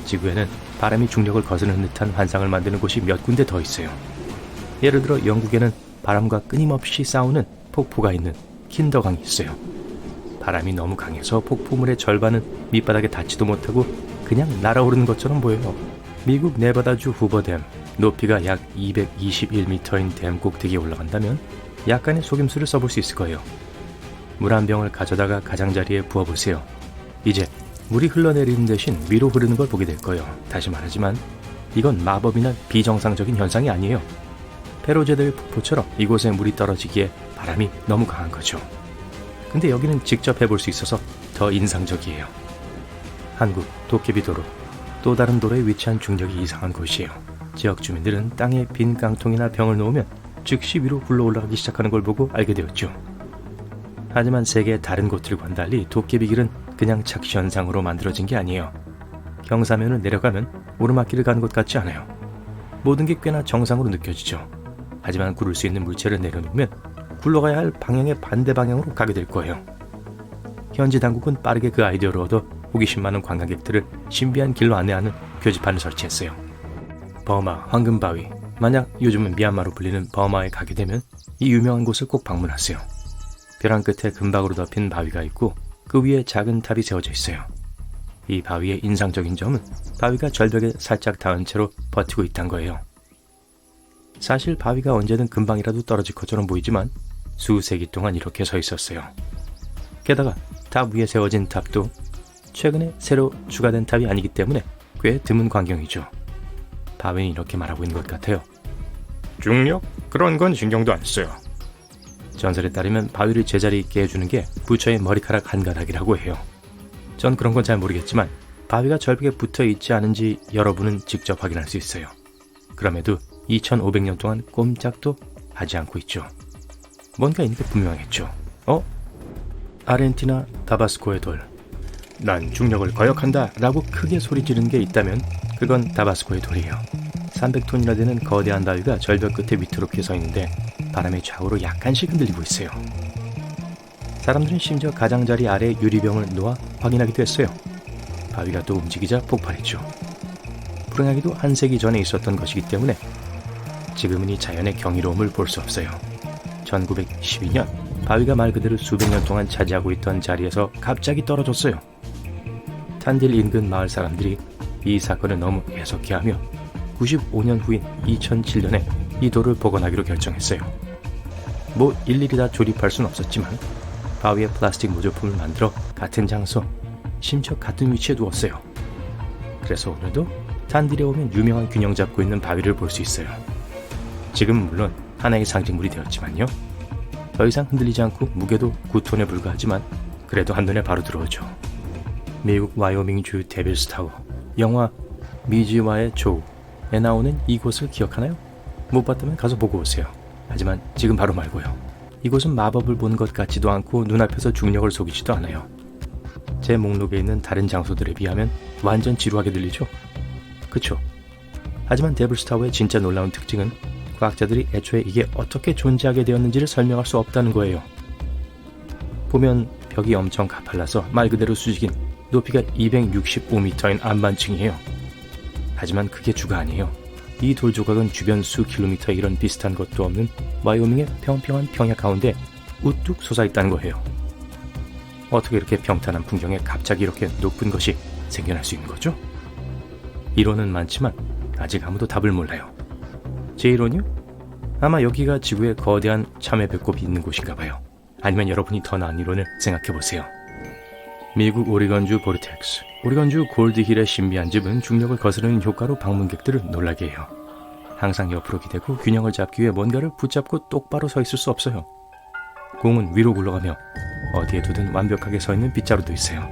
지구에는 바람이 중력을 거스르는 듯한 환상을 만드는 곳이 몇 군데 더 있어요. 예를 들어 영국에는 바람과 끊임없이 싸우는 폭포가 있는 킨더강이 있어요. 바람이 너무 강해서 폭포물의 절반은 밑바닥에 닿지도 못하고 그냥 날아오르는 것처럼 보여요. 미국 네바다주 후버댐, 높이가 약 221m인 댐 꼭대기에 올라간다면 약간의 속임수를 써볼 수 있을 거예요. 물 한 병을 가져다가 가장자리에 부어보세요. 이제 물이 흘러내리는 대신 위로 흐르는 걸 보게 될 거예요. 다시 말하지만 이건 마법이나 비정상적인 현상이 아니에요. 페로제델 폭포처럼 이곳에 물이 떨어지기에 바람이 너무 강한 거죠. 근데 여기는 직접 해볼 수 있어서 더 인상적이에요. 한국 도깨비도로, 또 다른 도로에 위치한 중력이 이상한 곳이에요. 지역 주민들은 땅에 빈 깡통이나 병을 놓으면 즉시 위로 굴러 올라가기 시작하는 걸 보고 알게 되었죠. 하지만 세계의 다른 곳들과는 달리 도깨비길은 그냥 착시현상으로 만들어진 게 아니에요. 경사면을 내려가면 오르막길을 가는 것 같지 않아요. 모든 게 꽤나 정상으로 느껴지죠. 하지만 구를 수 있는 물체를 내려놓으면 굴러가야 할 방향의 반대 방향으로 가게 될 거예요. 현지 당국은 빠르게 그 아이디어를 얻어 호기심 많은 관광객들을 신비한 길로 안내하는 표지판을 설치했어요. 버마 황금바위, 만약 요즘은 미얀마로 불리는 버마에 가게 되면 이 유명한 곳을 꼭 방문하세요. 벼랑 끝에 금박으로 덮인 바위가 있고 그 위에 작은 탑이 세워져 있어요. 이 바위의 인상적인 점은 바위가 절벽에 살짝 닿은 채로 버티고 있다는 거예요. 사실 바위가 언제든 금방이라도 떨어질 것처럼 보이지만 수세기 동안 이렇게 서 있었어요. 게다가 탑 위에 세워진 탑도 최근에 새로 추가된 탑이 아니기 때문에 꽤 드문 광경이죠. 바위는 이렇게 말하고 있는 것 같아요. 중력? 그런 건 신경도 안 써요. 전설에 따르면 바위를 제자리 있게 해주는 게 부처의 머리카락 한 가닥이라고 해요. 전 그런 건 잘 모르겠지만 바위가 절벽에 붙어 있지 않은지 여러분은 직접 확인할 수 있어요. 그럼에도 2500년 동안 꼼짝도 하지 않고 있죠. 뭔가 있는 게 분명했죠. 아르헨티나 다바스코의 돌. 난 중력을 거역한다 라고 크게 소리 지르는 게 있다면 그건 다바스코의 돌이에요. 300톤이나 되는 거대한 바위가 절벽 끝에 위태롭게 서 있는데 바람의 좌우로 약간씩 흔들리고 있어요. 사람들은 심지어 가장자리 아래 유리병을 놓아 확인하기도 했어요. 바위가 또 움직이자 폭발했죠. 불행하게도 한 세기 전에 있었던 것이기 때문에 지금은 이 자연의 경이로움을 볼 수 없어요. 1912년 바위가 말 그대로 수백 년 동안 차지하고 있던 자리에서 갑자기 떨어졌어요. 탄딜 인근 마을 사람들이 이 사건을 너무 애석해하며 95년 후인 2007년에 이 돌을 복원하기로 결정했어요. 뭐 일일이 다 조립할 순 없었지만 바위에 플라스틱 모조품을 만들어 같은 장소, 심지어 같은 위치에 두었어요. 그래서 오늘도 탄딜에 오면 유명한 균형 잡고 있는 바위를 볼 수 있어요. 지금은 물론 하나의 상징물이 되었지만요. 더 이상 흔들리지 않고 무게도 9톤에 불과하지만 그래도 한눈에 바로 들어오죠. 미국 와이오밍주 데빌스 타워, 영화 미지와의 조우에 나오는 이곳을 기억하나요? 못 봤다면 가서 보고 오세요. 하지만 지금 바로 말고요. 이곳은 마법을 본 것 같지도 않고 눈앞에서 중력을 속이지도 않아요. 제 목록에 있는 다른 장소들에 비하면 완전 지루하게 들리죠? 그쵸? 하지만 데빌스 타워의 진짜 놀라운 특징은 과학자들이 애초에 이게 어떻게 존재하게 되었는지를 설명할 수 없다는 거예요. 보면 벽이 엄청 가팔라서 말 그대로 수직인 높이가 265m인 안반층이에요. 하지만 그게 주가 아니에요. 이 돌 조각은 주변 수 킬로미터 이런 비슷한 것도 없는 와이오밍의 평평한 평야 가운데 우뚝 솟아있다는 거예요. 어떻게 이렇게 평탄한 풍경에 갑자기 이렇게 높은 것이 생겨날 수 있는 거죠? 이론은 많지만 아직 아무도 답을 몰라요. 제 이론이요? 아마 여기가 지구에 거대한 참외 배꼽이 있는 곳인가 봐요. 아니면 여러분이 더 나은 이론을 생각해보세요. 미국 오리건주 보르텍스, 오리건주 골드힐의 신비한 집은 중력을 거스르는 효과로 방문객들을 놀라게 해요. 항상 옆으로 기대고 균형을 잡기 위해 뭔가를 붙잡고 똑바로 서 있을 수 없어요. 공은 위로 굴러가며 어디에 두든 완벽하게 서 있는 빗자루도 있어요.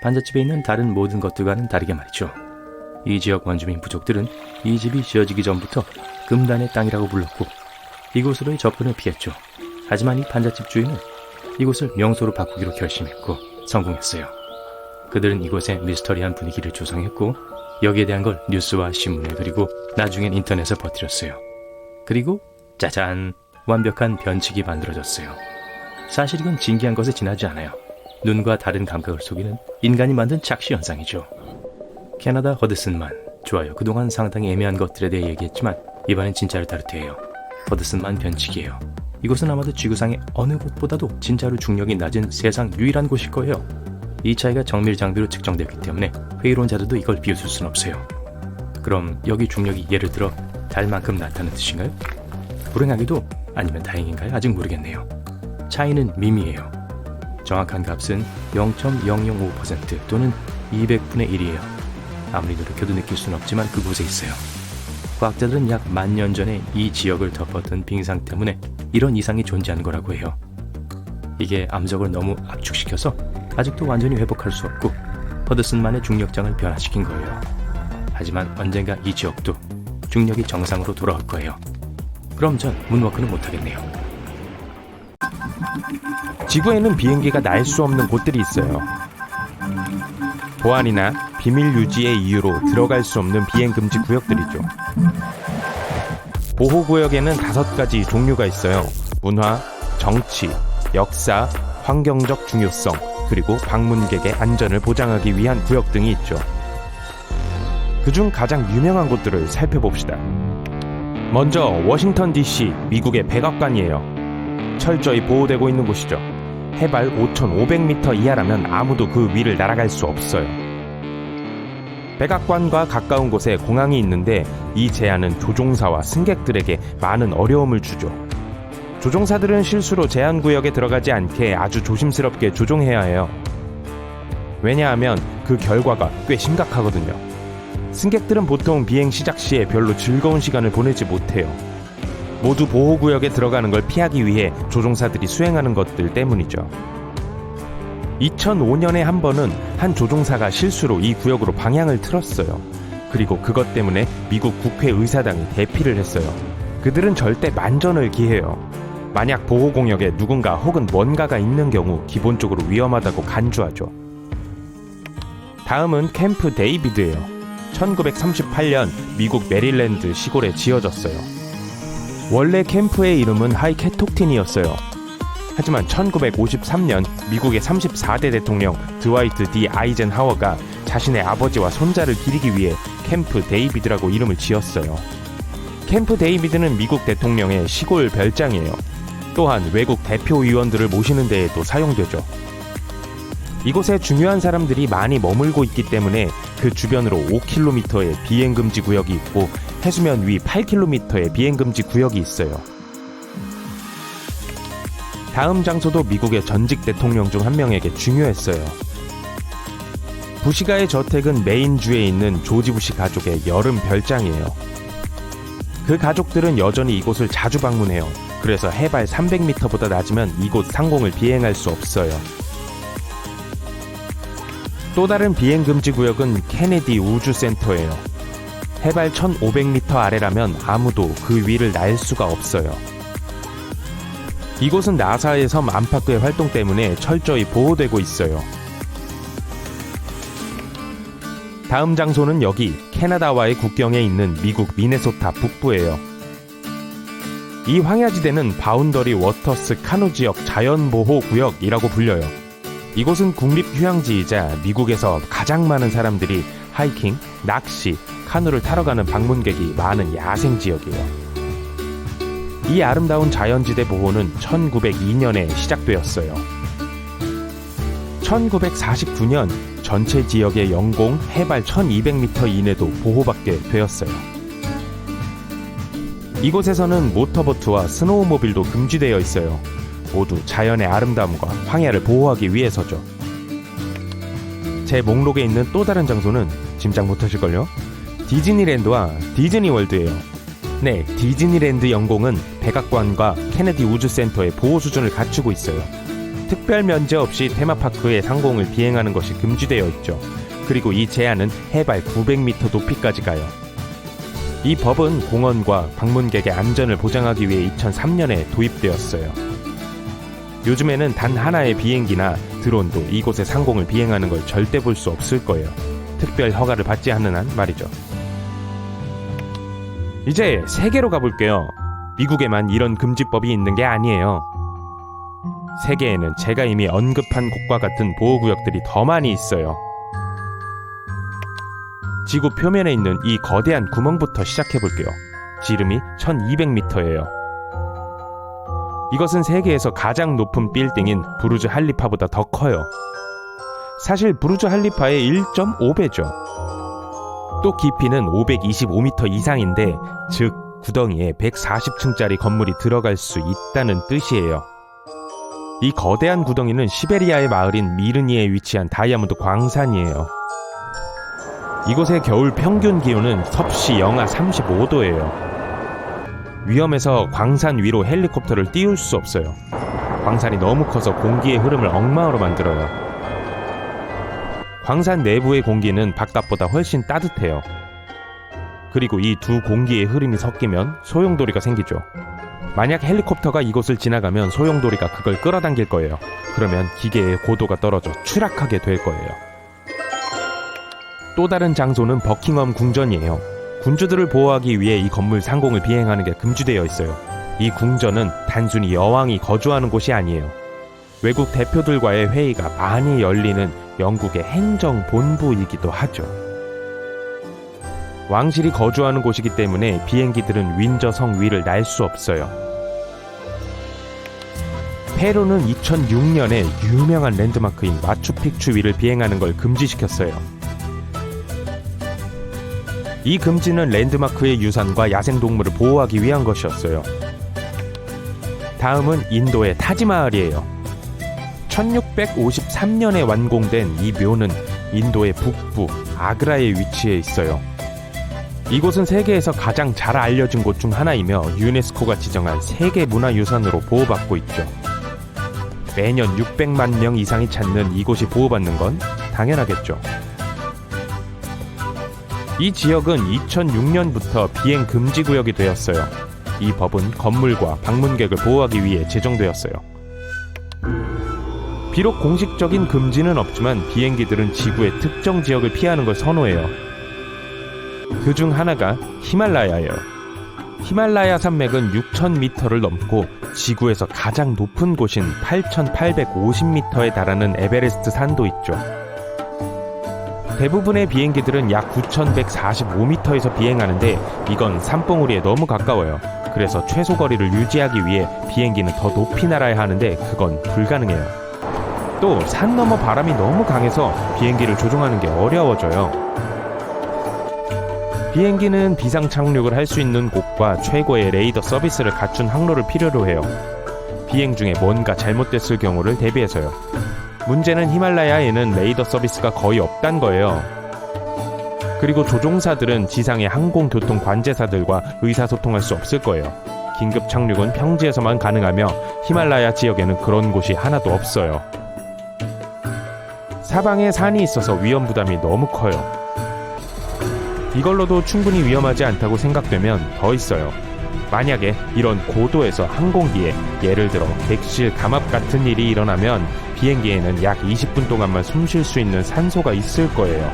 반잣집에 있는 다른 모든 것들과는 다르게 말이죠. 이 지역 원주민 부족들은 이 집이 지어지기 전부터 금단의 땅이라고 불렀고 이곳으로의 접근을 피했죠. 하지만 이 반잣집 주인은 이곳을 명소로 바꾸기로 결심했고 성공했어요. 그들은 이곳에 미스터리한 분위기를 조성했고 여기에 대한 걸 뉴스와 신문에 그리고 나중엔 인터넷에 퍼뜨렸어요. 그리고 짜잔! 완벽한 변칙이 만들어졌어요. 사실 이건 신기한 것에 지나지 않아요. 눈과 다른 감각을 속이는 인간이 만든 착시 현상이죠. 캐나다 허드슨만. 좋아요. 그동안 상당히 애매한 것들에 대해 얘기했지만 이번엔 진짜를 따르트해요. 허드슨만 변칙이에요. 이곳은 아마도 지구상의 어느 곳보다도 진짜로 중력이 낮은 세상 유일한 곳일 거예요. 이 차이가 정밀 장비로 측정되었기 때문에 회의론자들도 이걸 비웃을 순 없어요. 그럼 여기 중력이 예를 들어 달만큼 낮다는 뜻인가요? 불행하게도 아니면 다행인가요? 아직 모르겠네요. 차이는 미미해요. 정확한 값은 0.005% 또는 200분의 1이에요. 아무리 노력해도 느낄 수는 없지만 그곳에 있어요. 과학자들은 약 10,000년 전에 이 지역을 덮었던 빙상 때문에 이런 이상이 존재하는 거라고 해요. 이게 암석을 너무 압축시켜서 아직도 완전히 회복할 수 없고 허드슨만의 중력장을 변화시킨 거예요. 하지만 언젠가 이 지역도 중력이 정상으로 돌아올 거예요. 그럼 전 문워크는 못하겠네요. 지구에는 비행기가 날 수 없는 곳들이 있어요. 보안이나 비밀 유지의 이유로 들어갈 수 없는 비행 금지 구역들이죠. 보호구역에는 5가지 종류가 있어요. 문화, 정치, 역사, 환경적 중요성, 그리고 방문객의 안전을 보장하기 위한 구역 등이 있죠. 그중 가장 유명한 곳들을 살펴봅시다. 먼저 워싱턴 DC, 미국의 백악관이에요. 철저히 보호되고 있는 곳이죠. 해발 5,500m 이하라면 아무도 그 위를 날아갈 수 없어요. 백악관과 가까운 곳에 공항이 있는데 이 제한은 조종사와 승객들에게 많은 어려움을 주죠. 조종사들은 실수로 제한구역에 들어가지 않게 아주 조심스럽게 조종해야 해요. 왜냐하면 그 결과가 꽤 심각하거든요. 승객들은 보통 비행 시작 시에 별로 즐거운 시간을 보내지 못해요. 모두 보호구역에 들어가는 걸 피하기 위해 조종사들이 수행하는 것들 때문이죠. 2005년에 한 번은 한 조종사가 실수로 이 구역으로 방향을 틀었어요. 그리고 그것 때문에 미국 국회의사당이 대피를 했어요. 그들은 절대 만전을 기해요. 만약 보호구역에 누군가 혹은 뭔가가 있는 경우 기본적으로 위험하다고 간주하죠. 다음은 캠프 데이비드예요. 1938년 미국 메릴랜드 시골에 지어졌어요. 원래 캠프의 이름은 하이캐톡틴이었어요. 하지만 1953년 미국의 34대 대통령 드와이트 D 아이젠하워가 자신의 아버지와 손자를 기리기 위해 캠프 데이비드라고 이름을 지었어요. 캠프 데이비드는 미국 대통령의 시골 별장이에요. 또한 외국 대표의원들을 모시는 데에도 사용되죠. 이곳에 중요한 사람들이 많이 머물고 있기 때문에 그 주변으로 5km의 비행금지 구역이 있고 해수면 위 8km의 비행금지 구역이 있어요. 다음 장소도 미국의 전직 대통령 중 한 명에게 중요했어요. 부시가의 저택은 메인주에 있는 조지 부시 가족의 여름 별장이에요. 그 가족들은 여전히 이곳을 자주 방문해요. 그래서 해발 300m보다 낮으면 이곳 상공을 비행할 수 없어요. 또 다른 비행금지 구역은 케네디 우주센터예요. 해발 1500m 아래라면 아무도 그 위를 날 수가 없어요. 이곳은 나사의 섬 안팎의 활동 때문에 철저히 보호되고 있어요. 다음 장소는 여기 캐나다와의 국경에 있는 미국 미네소타 북부예요. 이 황야지대는 바운더리 워터스 카누 지역 자연보호구역이라고 불려요. 이곳은 국립휴양지이자 미국에서 가장 많은 사람들이 하이킹, 낚시, 카누를 타러 가는 방문객이 많은 야생지역이에요. 이 아름다운 자연지대 보호는 1902년에 시작되었어요. 1949년 전체 지역의 영공 해발 1200m 이내도 보호받게 되었어요. 이곳에서는 모터보트와 스노우모빌도 금지되어 있어요. 모두 자연의 아름다움과 황야를 보호하기 위해서죠. 제 목록에 있는 또 다른 장소는 짐작 못하실걸요? 디즈니랜드와 디즈니월드예요. 네, 디즈니랜드 영공은 백악관과 케네디 우주센터의 보호 수준을 갖추고 있어요. 특별 면제 없이 테마파크의 상공을 비행하는 것이 금지되어 있죠. 그리고 이 제한은 해발 900m 높이까지 가요. 이 법은 공원과 방문객의 안전을 보장하기 위해 2003년에 도입되었어요. 요즘에는 단 하나의 비행기나 드론도 이곳의 상공을 비행하는 걸 절대 볼 수 없을 거예요. 특별 허가를 받지 않는 한 말이죠. 이제 세계로 가볼게요. 미국에만 이런 금지법이 있는 게 아니에요. 세계에는 제가 이미 언급한 곳과 같은 보호구역들이 더 많이 있어요. 지구 표면에 있는 이 거대한 구멍부터 시작해볼게요. 지름이 1200m예요. 이것은 세계에서 가장 높은 빌딩인 부르즈 할리파보다 더 커요. 사실 부르즈 할리파의 1.5배죠. 또 깊이는 525m 이상인데, 즉 구덩이에 140층짜리 건물이 들어갈 수 있다는 뜻이에요. 이 거대한 구덩이는 시베리아의 마을인 미르니에 위치한 다이아몬드 광산이에요. 이곳의 겨울 평균 기온은 섭씨 영하 35도예요. 위험해서 광산 위로 헬리콥터를 띄울 수 없어요. 광산이 너무 커서 공기의 흐름을 엉망으로 만들어요. 광산 내부의 공기는 바깥보다 훨씬 따뜻해요. 그리고 이 두 공기의 흐름이 섞이면 소용돌이가 생기죠. 만약 헬리콥터가 이곳을 지나가면 소용돌이가 그걸 끌어당길 거예요. 그러면 기계의 고도가 떨어져 추락하게 될 거예요. 또 다른 장소는 버킹엄 궁전이에요. 군주들을 보호하기 위해 이 건물 상공을 비행하는 게 금지되어 있어요. 이 궁전은 단순히 여왕이 거주하는 곳이 아니에요. 외국 대표들과의 회의가 많이 열리는 영국의 행정본부이기도 하죠. 왕실이 거주하는 곳이기 때문에 비행기들은 윈저 성 위를 날 수 없어요. 페루는 2006년에 유명한 랜드마크인 마추픽추 위를 비행하는 걸 금지시켰어요. 이 금지는 랜드마크의 유산과 야생동물을 보호하기 위한 것이었어요. 다음은 인도의 타지마할이에요. 1653년에 완공된 이 묘는 인도의 북부 아그라에 위치해 있어요. 이곳은 세계에서 가장 잘 알려진 곳 중 하나이며 유네스코가 지정한 세계문화유산으로 보호받고 있죠. 매년 600만 명 이상이 찾는 이곳이 보호받는 건 당연하겠죠. 이 지역은 2006년부터 비행 금지 구역이 되었어요. 이 법은 건물과 방문객을 보호하기 위해 제정되었어요. 비록 공식적인 금지는 없지만 비행기들은 지구의 특정 지역을 피하는 걸 선호해요. 그 중 하나가 히말라야예요. 히말라야 산맥은 6,000m를 넘고 지구에서 가장 높은 곳인 8,850m에 달하는 에베레스트 산도 있죠. 대부분의 비행기들은 약 9,145m에서 비행하는데 이건 산봉우리에 너무 가까워요. 그래서 최소 거리를 유지하기 위해 비행기는 더 높이 날아야 하는데 그건 불가능해요. 또 산 너머 바람이 너무 강해서 비행기를 조종하는 게 어려워져요. 비행기는 비상 착륙을 할 수 있는 곳과 최고의 레이더 서비스를 갖춘 항로를 필요로 해요. 비행 중에 뭔가 잘못됐을 경우를 대비해서요. 문제는 히말라야에는 레이더 서비스가 거의 없단 거예요. 그리고 조종사들은 지상의 항공교통 관제사들과 의사소통할 수 없을 거예요. 긴급 착륙은 평지에서만 가능하며 히말라야 지역에는 그런 곳이 하나도 없어요. 사방에 산이 있어서 위험 부담이 너무 커요. 이걸로도 충분히 위험하지 않다고 생각되면 더 있어요. 만약에 이런 고도에서 항공기에 예를 들어 객실 감압 같은 일이 일어나면 비행기에는 약 20분 동안만 숨 쉴 수 있는 산소가 있을 거예요.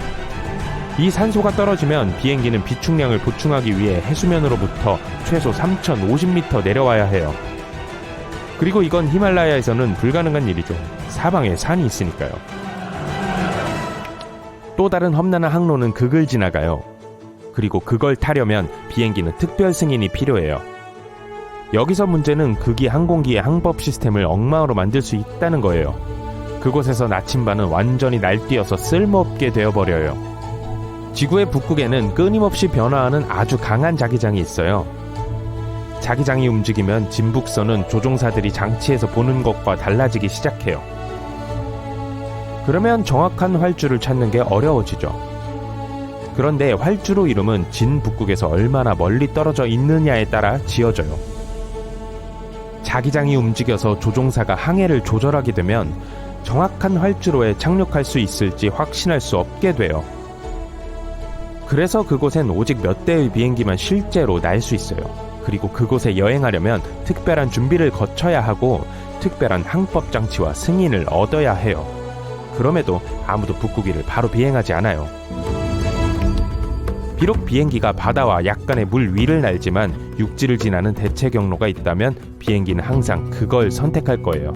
이 산소가 떨어지면 비행기는 비축량을 보충하기 위해 해수면으로부터 최소 3,050m 내려와야 해요. 그리고 이건 히말라야에서는 불가능한 일이죠. 사방에 산이 있으니까요. 또 다른 험난한 항로는 극을 지나가요. 그리고 그걸 타려면 비행기는 특별 승인이 필요해요. 여기서 문제는 극이 항공기의 항법 시스템을 엉망으로 만들 수 있다는 거예요. 그곳에서 나침반은 완전히 날뛰어서 쓸모없게 되어버려요. 지구의 북극에는 끊임없이 변화하는 아주 강한 자기장이 있어요. 자기장이 움직이면 진북선은 조종사들이 장치에서 보는 것과 달라지기 시작해요. 그러면 정확한 활주를 찾는 게 어려워지죠. 그런데 활주로 이름은 진북극에서 얼마나 멀리 떨어져 있느냐에 따라 지어져요. 자기장이 움직여서 조종사가 항해를 조절하게 되면 정확한 활주로에 착륙할 수 있을지 확신할 수 없게 돼요. 그래서 그곳엔 오직 몇 대의 비행기만 실제로 날 수 있어요. 그리고 그곳에 여행하려면 특별한 준비를 거쳐야 하고 특별한 항법 장치와 승인을 얻어야 해요. 그럼에도 아무도 북극이를 바로 비행하지 않아요. 비록 비행기가 바다와 약간의 물 위를 날지만 육지를 지나는 대체 경로가 있다면 비행기는 항상 그걸 선택할 거예요.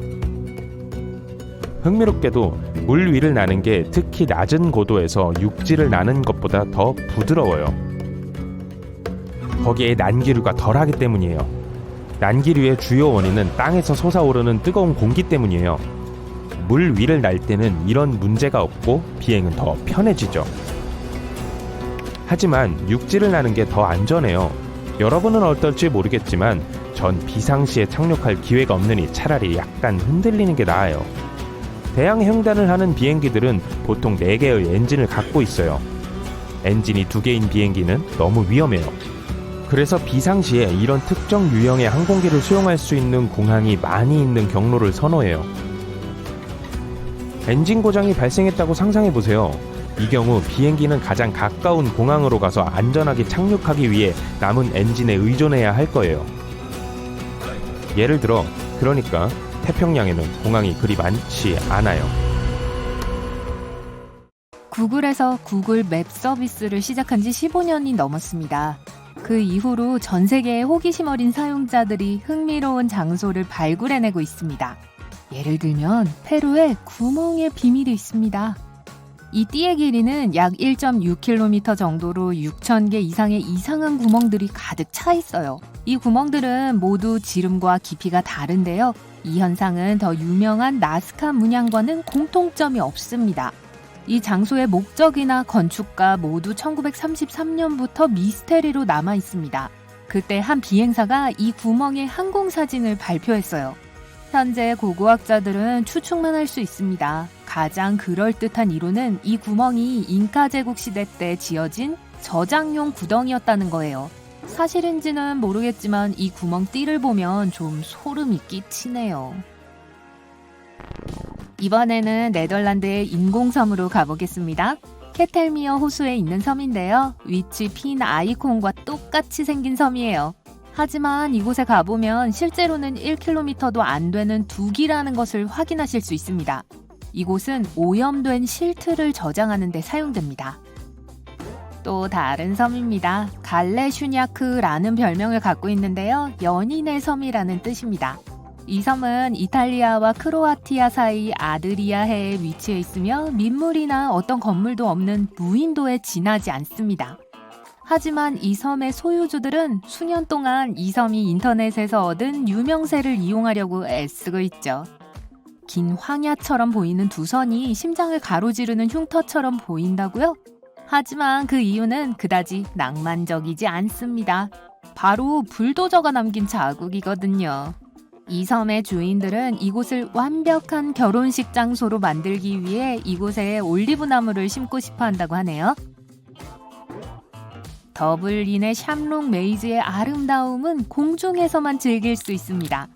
흥미롭게도 물 위를 나는 게 특히 낮은 고도에서 육지를 나는 것보다 더 부드러워요. 거기에 난기류가 덜하기 때문이에요. 난기류의 주요 원인은 땅에서 솟아오르는 뜨거운 공기 때문이에요. 물 위를 날 때는 이런 문제가 없고 비행은 더 편해지죠. 하지만 육지를 나는 게 더 안전해요. 여러분은 어떨지 모르겠지만 전 비상시에 착륙할 기회가 없으니 차라리 약간 흔들리는 게 나아요. 대양 횡단을 하는 비행기들은 보통 4개의 엔진을 갖고 있어요. 엔진이 2개인 비행기는 너무 위험해요. 그래서 비상시에 이런 특정 유형의 항공기를 수용할 수 있는 공항이 많이 있는 경로를 선호해요. 엔진 고장이 발생했다고 상상해보세요. 이 경우 비행기는 가장 가까운 공항으로 가서 안전하게 착륙하기 위해 남은 엔진에 의존해야 할 거예요. 예를 들어, 그러니까 태평양에는 공항이 그리 많지 않아요. 구글에서 구글 맵 서비스를 시작한 지 15년이 넘었습니다. 그 이후로 전 세계의 호기심 어린 사용자들이 흥미로운 장소를 발굴해내고 있습니다. 예를 들면 페루에 구멍의 비밀이 있습니다. 이 띠의 길이는 약 1.6km 정도로 6,000개 이상의 이상한 구멍들이 가득 차 있어요. 이 구멍들은 모두 지름과 깊이가 다른데요. 이 현상은 더 유명한 나스카 문양과는 공통점이 없습니다. 이 장소의 목적이나 건축가 모두 1933년부터 미스테리로 남아 있습니다. 그때 한 비행사가 이 구멍의 항공사진을 발표했어요. 현재 고고학자들은 추측만 할 수 있습니다. 가장 그럴듯한 이론은 이 구멍이 잉카 제국 시대 때 지어진 저장용 구덩이였다는 거예요. 사실인지는 모르겠지만 이 구멍띠를 보면 좀 소름이 끼치네요. 이번에는 네덜란드의 인공섬으로 가보겠습니다. 케텔미어 호수에 있는 섬인데요. 위치 핀 아이콘과 똑같이 생긴 섬이에요. 하지만 이곳에 가보면 실제로는 1km도 안 되는 둑이라는 것을 확인하실 수 있습니다. 이곳은 오염된 실트를 저장하는 데 사용됩니다. 또 다른 섬입니다. 갈레슈냐크라는 별명을 갖고 있는데요. 연인의 섬이라는 뜻입니다. 이 섬은 이탈리아와 크로아티아 사이 아드리아해에 위치해 있으며 민물이나 어떤 건물도 없는 무인도에 지나지 않습니다. 하지만 이 섬의 소유주들은 수년 동안 이 섬이 인터넷에서 얻은 유명세를 이용하려고 애쓰고 있죠. 긴 황야처럼 보이는 두 선이 심장을 가로지르는 흉터처럼 보인다고요? 하지만 그 이유는 그다지 낭만적이지 않습니다. 바로 불도저가 남긴 자국이거든요. 이 섬의 주인들은 이곳을 완벽한 결혼식 장소로 만들기 위해 이곳에 올리브나무를 심고 싶어 한다고 하네요. 더블린의 샴롱 메이즈의 아름다움은 공중에서만 즐길 수 있습니다.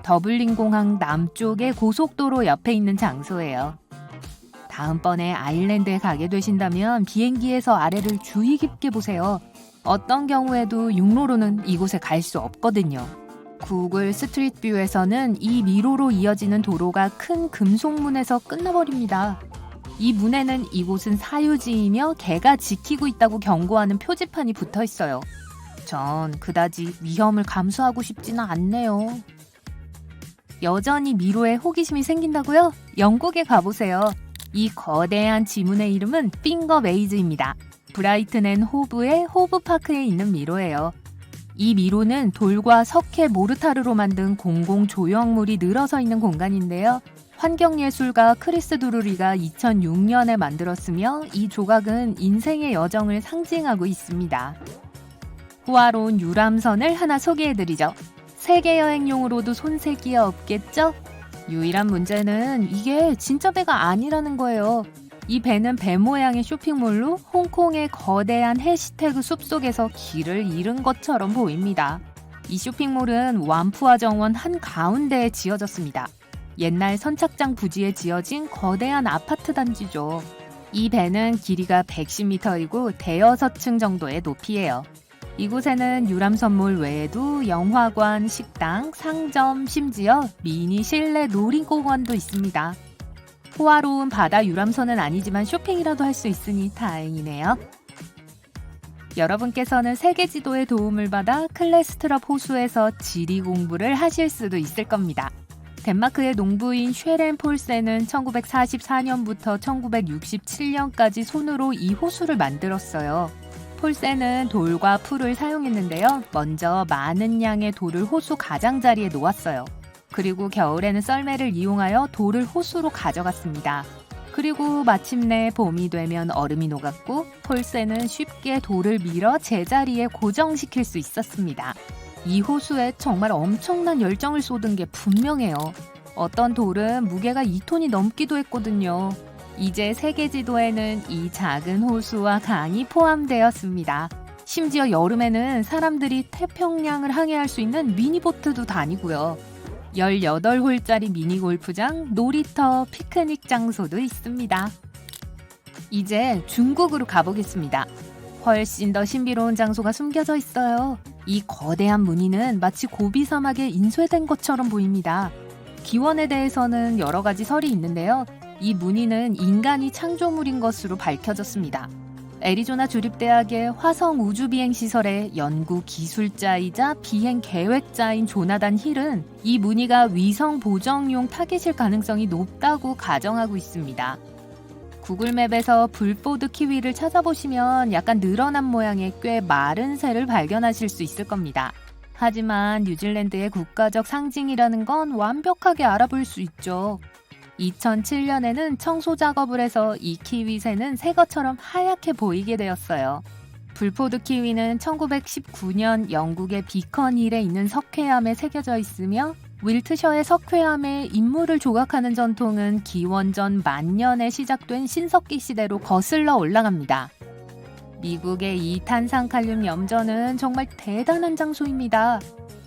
더블린 공항 남쪽의 고속도로 옆에 있는 장소예요. 다음번에 아일랜드에 가게 되신다면 비행기에서 아래를 주의 깊게 보세요. 어떤 경우에도 육로로는 이곳에 갈 수 없거든요. 구글 스트리트뷰에서는 이 미로로 이어지는 도로가 큰 금속문에서 끝나버립니다. 이 문에는 이곳은 사유지이며 개가 지키고 있다고 경고하는 표지판이 붙어 있어요. 전 그다지 위험을 감수하고 싶지는 않네요. 여전히 미로에 호기심이 생긴다고요? 영국에 가보세요. 이 거대한 지문의 이름은 핑거 메이즈입니다. 브라이튼 앤 호브의 호브파크에 있는 미로예요. 이 미로는 돌과 석회 모르타르로 만든 공공 조형물이 늘어서 있는 공간인데요. 환경예술가 크리스 두루리가 2006년에 만들었으며 이 조각은 인생의 여정을 상징하고 있습니다. 호화로운 유람선을 하나 소개해드리죠. 세계 여행용으로도 손색이 없겠죠? 유일한 문제는 이게 진짜 배가 아니라는 거예요. 이 배는 배 모양의 쇼핑몰로 홍콩의 거대한 해시태그 숲속에서 길을 잃은 것처럼 보입니다. 이 쇼핑몰은 완푸아 정원 한가운데에 지어졌습니다. 옛날 선착장 부지에 지어진 거대한 아파트 단지죠. 이 배는 길이가 110m이고 대여섯 층 정도의 높이예요. 이곳에는 유람선몰 외에도 영화관, 식당, 상점, 심지어 미니 실내 놀이공원도 있습니다. 호화로운 바다 유람선은 아니지만 쇼핑이라도 할 수 있으니 다행이네요. 여러분께서는 세계 지도의 도움을 받아 클레스트럽 호수에서 지리 공부를 하실 수도 있을 겁니다. 덴마크의 농부인 쉐렌 폴센은 1944년부터 1967년까지 손으로 이 호수를 만들었어요. 폴센은 돌과 풀을 사용했는데요. 먼저 많은 양의 돌을 호수 가장자리에 놓았어요. 그리고 겨울에는 썰매를 이용하여 돌을 호수로 가져갔습니다. 그리고 마침내 봄이 되면 얼음이 녹았고 폴센은 쉽게 돌을 밀어 제자리에 고정시킬 수 있었습니다. 이 호수에 정말 엄청난 열정을 쏟은 게 분명해요. 어떤 돌은 무게가 2톤이 넘기도 했거든요. 이제 세계 지도에는 이 작은 호수와 강이 포함되었습니다. 심지어 여름에는 사람들이 태평양을 항해할 수 있는 미니보트도 다니고요. 18홀짜리 미니골프장, 놀이터, 피크닉 장소도 있습니다. 이제 중국으로 가보겠습니다. 훨씬 더 신비로운 장소가 숨겨져 있어요. 이 거대한 무늬는 마치 고비 사막에 인쇄된 것처럼 보입니다. 기원에 대해서는 여러 가지 설이 있는데요. 이 무늬는 인간이 창조물인 것으로 밝혀졌습니다. 애리조나 주립대학의 화성 우주비행시설의 연구 기술자이자 비행 계획자인 조나단 힐은 이 무늬가 위성 보정용 타깃일 가능성이 높다고 가정하고 있습니다. 구글맵에서 불포드 키위를 찾아보시면 약간 늘어난 모양의 꽤 마른 새를 발견하실 수 있을 겁니다. 하지만 뉴질랜드의 국가적 상징이라는 건 완벽하게 알아볼 수 있죠. 2007년에는 청소 작업을 해서 이 키위새는 새 것처럼 하얗게 보이게 되었어요. 불포드 키위는 1919년 영국의 비컨힐에 있는 석회암에 새겨져 있으며 윌트셔의 석회암에 인물을 조각하는 전통은 기원전 만년에 시작된 신석기 시대로 거슬러 올라갑니다. 미국의 이 탄산칼륨 염전은 정말 대단한 장소입니다.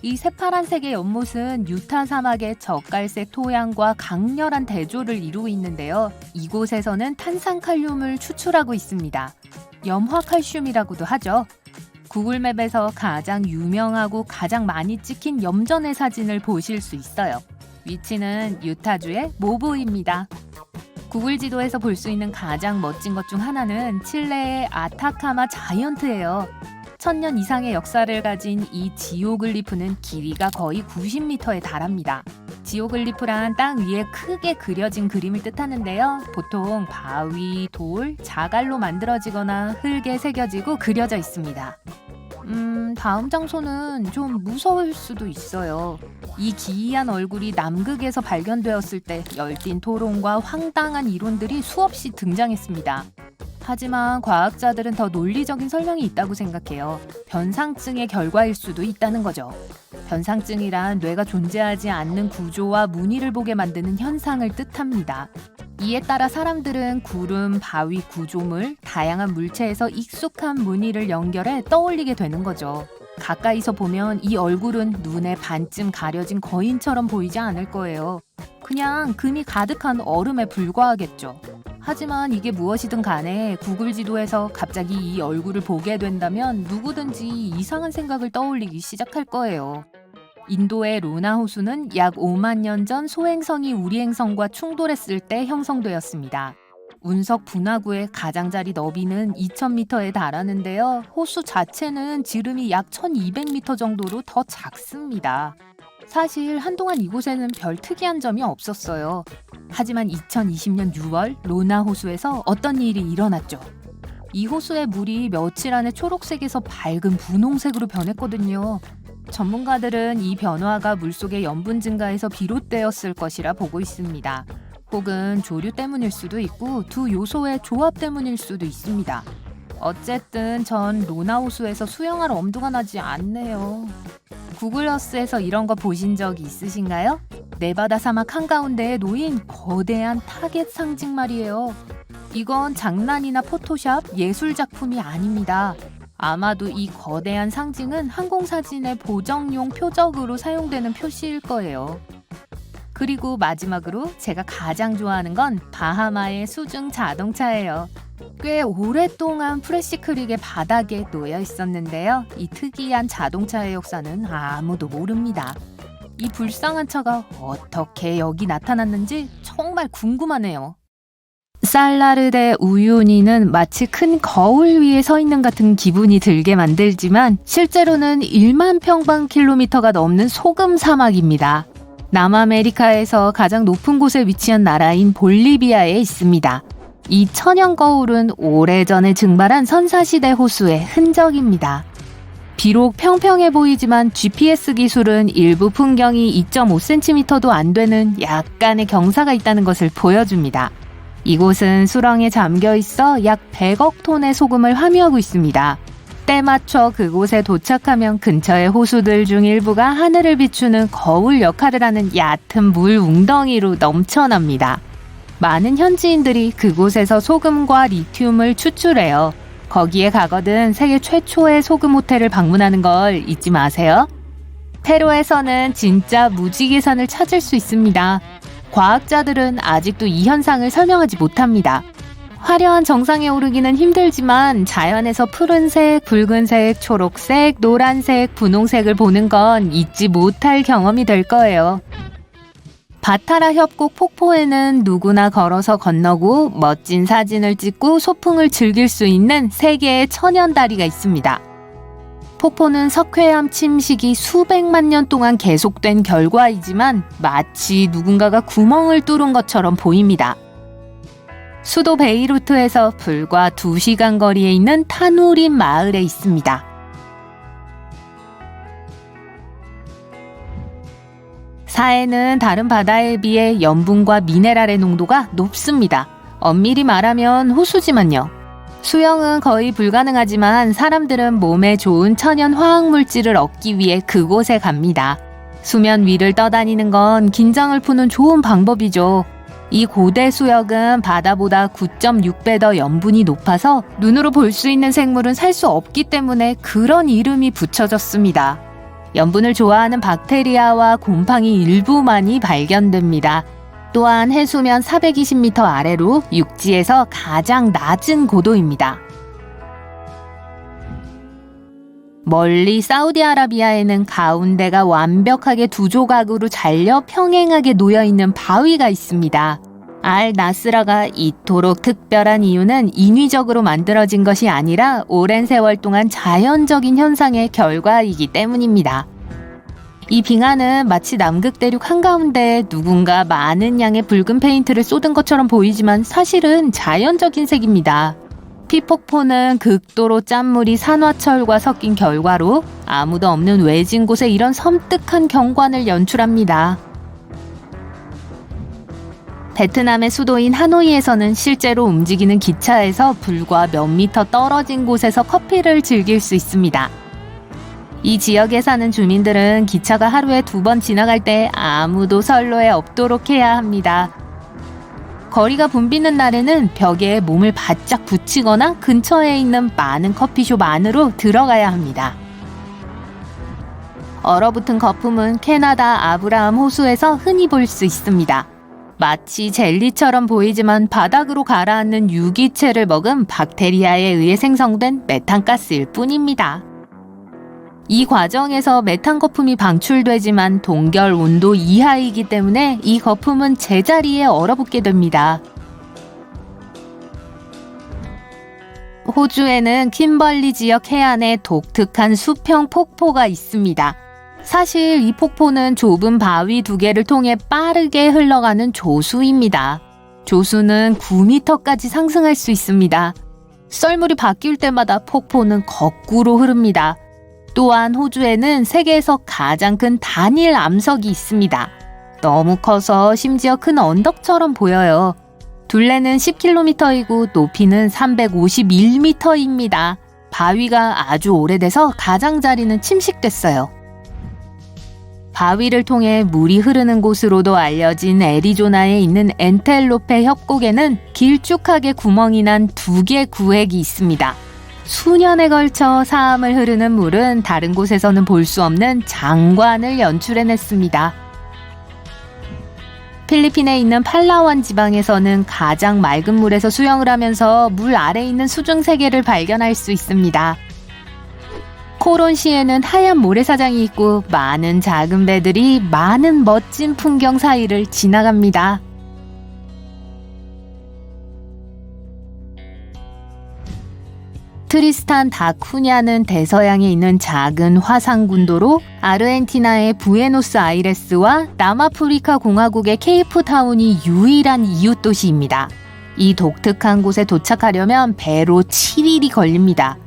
이 새파란색의 연못은 유타 사막의 젓갈색 토양과 강렬한 대조를 이루고 있는데요. 이곳에서는 탄산칼륨을 추출하고 있습니다. 염화칼슘이라고도 하죠. 구글맵에서 가장 유명하고 가장 많이 찍힌 염전의 사진을 보실 수 있어요. 위치는 유타주의 모보입니다. 구글 지도에서 볼 수 있는 가장 멋진 것 중 하나는 칠레의 아타카마 자이언트예요. 1000년 이상의 역사를 가진 이 지오글리프는 길이가 거의 90m에 달합니다. 지오글리프란 땅 위에 크게 그려진 그림을 뜻하는데요. 보통 바위, 돌, 자갈로 만들어지거나 흙에 새겨지고 그려져 있습니다. 다음 장소는 좀 무서울 수도 있어요. 이 기이한 얼굴이 남극에서 발견되었을 때 열띤 토론과 황당한 이론들이 수없이 등장했습니다. 하지만 과학자들은 더 논리적인 설명이 있다고 생각해요. 변상증의 결과일 수도 있다는 거죠. 변상증이란 뇌가 존재하지 않는 구조와 무늬를 보게 만드는 현상을 뜻합니다. 이에 따라 사람들은 구름, 바위, 구조물, 다양한 물체에서 익숙한 무늬를 연결해 떠올리게 되는 거죠. 가까이서 보면 이 얼굴은 눈에 반쯤 가려진 거인처럼 보이지 않을 거예요. 그냥 금이 가득한 얼음에 불과하겠죠. 하지만 이게 무엇이든 간에 구글 지도에서 갑자기 이 얼굴을 보게 된다면 누구든지 이상한 생각을 떠올리기 시작할 거예요. 인도의 루나 호수는 약 5만 년 전 소행성이 우리 행성과 충돌했을 때 형성되었습니다. 운석 분화구의 가장자리 너비는 2000m에 달하는데요. 호수 자체는 지름이 약 1200m 정도로 더 작습니다. 사실 한동안 이곳에는 별 특이한 점이 없었어요. 하지만 2020년 6월 로나 호수에서 어떤 일이 일어났죠. 이 호수의 물이 며칠 안에 초록색에서 밝은 분홍색으로 변했거든요. 전문가들은 이 변화가 물속의 염분 증가에서 비롯되었을 것이라 보고 있습니다. 혹은 조류 때문일 수도 있고 두 요소의 조합 때문일 수도 있습니다. 어쨌든 전 로나 호수에서 수영할 엄두가 나지 않네요. 구글어스에서 이런 거 보신 적이 있으신가요? 네바다 사막 한가운데에 놓인 거대한 타겟 상징 말이에요. 이건 장난이나 포토샵, 예술 작품이 아닙니다. 아마도 이 거대한 상징은 항공사진의 보정용 표적으로 사용되는 표시일 거예요. 그리고 마지막으로 제가 가장 좋아하는 건 바하마의 수중 자동차예요. 꽤 오랫동안 프레시크릭의 바닥에 놓여 있었는데요. 이 특이한 자동차의 역사는 아무도 모릅니다. 이 불쌍한 차가 어떻게 여기 나타났는지 정말 궁금하네요. 살라르데 우유니는 마치 큰 거울 위에 서 있는 같은 기분이 들게 만들지만 실제로는 1만 평방킬로미터가 넘는 소금 사막입니다. 남아메리카에서 가장 높은 곳에 위치한 나라인 볼리비아에 있습니다. 이 천연 거울은 오래전에 증발한 선사시대 호수의 흔적입니다. 비록 평평해 보이지만 GPS 기술은 일부 풍경이 2.5cm도 안 되는 약간의 경사가 있다는 것을 보여줍니다. 이곳은 수렁에 잠겨 있어 약 100억 톤의 소금을 함유하고 있습니다. 때 맞춰 그곳에 도착하면 근처의 호수들 중 일부가 하늘을 비추는 거울 역할을 하는 얕은 물 웅덩이로 넘쳐납니다. 많은 현지인들이 그곳에서 소금과 리튬을 추출해요. 거기에 가거든 세계 최초의 소금 호텔을 방문하는 걸 잊지 마세요. 페루에서는 진짜 무지개산을 찾을 수 있습니다. 과학자들은 아직도 이 현상을 설명하지 못합니다. 화려한 정상에 오르기는 힘들지만 자연에서 푸른색, 붉은색, 초록색, 노란색, 분홍색을 보는 건 잊지 못할 경험이 될 거예요. 바타라 협곡 폭포에는 누구나 걸어서 건너고 멋진 사진을 찍고 소풍을 즐길 수 있는 3개의 천연 다리가 있습니다. 폭포는 석회암 침식이 수백만 년 동안 계속된 결과이지만 마치 누군가가 구멍을 뚫은 것처럼 보입니다. 수도 베이루트에서 불과 2시간 거리에 있는 타누린 마을에 있습니다. 사해는 다른 바다에 비해 염분과 미네랄의 농도가 높습니다. 엄밀히 말하면 호수지만요. 수영은 거의 불가능하지만 사람들은 몸에 좋은 천연 화학물질을 얻기 위해 그곳에 갑니다. 수면 위를 떠다니는 건 긴장을 푸는 좋은 방법이죠. 이 고대 수역은 바다보다 9.6배 더 염분이 높아서 눈으로 볼 수 있는 생물은 살 수 없기 때문에 그런 이름이 붙여졌습니다. 염분을 좋아하는 박테리아와 곰팡이 일부만이 발견됩니다. 또한 해수면 420m 아래로 육지에서 가장 낮은 고도입니다. 멀리 사우디아라비아에는 가운데가 완벽하게 2조각으로 잘려 평행하게 놓여있는 바위가 있습니다. 알-나스라가 이토록 특별한 이유는 인위적으로 만들어진 것이 아니라 오랜 세월 동안 자연적인 현상의 결과이기 때문입니다. 이 빙하는 마치 남극대륙 한가운데에 누군가 많은 양의 붉은 페인트를 쏟은 것처럼 보이지만 사실은 자연적인 색입니다. 피폭포는 극도로 짠물이 산화철과 섞인 결과로 아무도 없는 외진 곳에 이런 섬뜩한 경관을 연출합니다. 베트남의 수도인 하노이에서는 실제로 움직이는 기차에서 불과 몇 미터 떨어진 곳에서 커피를 즐길 수 있습니다. 이 지역에 사는 주민들은 기차가 하루에 2번 지나갈 때 아무도 선로에 없도록 해야 합니다. 거리가 붐비는 날에는 벽에 몸을 바짝 붙이거나 근처에 있는 많은 커피숍 안으로 들어가야 합니다. 얼어붙은 거품은 캐나다 아브라함 호수에서 흔히 볼 수 있습니다. 마치 젤리처럼 보이지만 바닥으로 가라앉는 유기체를 먹은 박테리아에 의해 생성된 메탄가스일 뿐입니다. 이 과정에서 메탄 거품이 방출되지만 동결 온도 이하이기 때문에 이 거품은 제자리에 얼어붙게 됩니다. 호주에는 킴벌리 지역 해안에 독특한 수평 폭포가 있습니다. 사실 이 폭포는 좁은 바위 2개를 통해 빠르게 흘러가는 조수입니다. 조수는 9m까지 상승할 수 있습니다. 썰물이 바뀔 때마다 폭포는 거꾸로 흐릅니다. 또한 호주에는 세계에서 가장 큰 단일 암석이 있습니다. 너무 커서 심지어 큰 언덕처럼 보여요. 둘레는 10km이고 높이는 351m입니다. 바위가 아주 오래돼서 가장자리는 침식됐어요. 바위를 통해 물이 흐르는 곳으로도 알려진 애리조나에 있는 엔텔로페 협곡에는 길쭉하게 구멍이 난 2개 구획이 있습니다. 수년에 걸쳐 사암을 흐르는 물은 다른 곳에서는 볼 수 없는 장관을 연출해냈습니다. 필리핀에 있는 팔라완 지방에서는 가장 맑은 물에서 수영을 하면서 물 아래에 있는 수중 세계를 발견할 수 있습니다. 코론시에는 하얀 모래사장이 있고 많은 작은 배들이 많은 멋진 풍경 사이를 지나갑니다. 트리스탄 다 쿠냐는 대서양에 있는 작은 화산군도로 아르헨티나의 부에노스아이레스와 남아프리카 공화국의 케이프타운이 유일한 이웃도시입니다. 이 독특한 곳에 도착하려면 배로 7일이 걸립니다.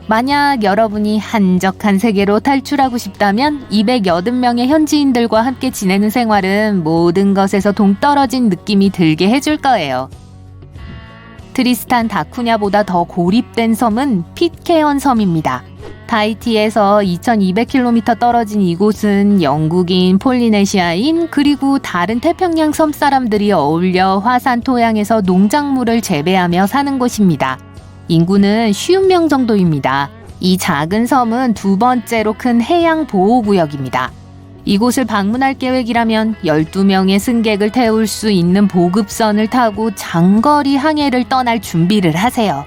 만약 여러분이 한적한 세계로 탈출하고 싶다면 280명의 현지인들과 함께 지내는 생활은 모든 것에서 동떨어진 느낌이 들게 해줄 거예요. 트리스탄 다쿠냐보다 더 고립된 섬은 핏케언 섬입니다. 타히티에서 2200km 떨어진 이곳은 영국인, 폴리네시아인, 그리고 다른 태평양 섬 사람들이 어울려 화산 토양에서 농작물을 재배하며 사는 곳입니다. 인구는 50명 정도입니다. 이 작은 섬은 두 번째로 큰 해양 보호구역입니다. 이곳을 방문할 계획이라면 12명의 승객을 태울 수 있는 보급선을 타고 장거리 항해를 떠날 준비를 하세요.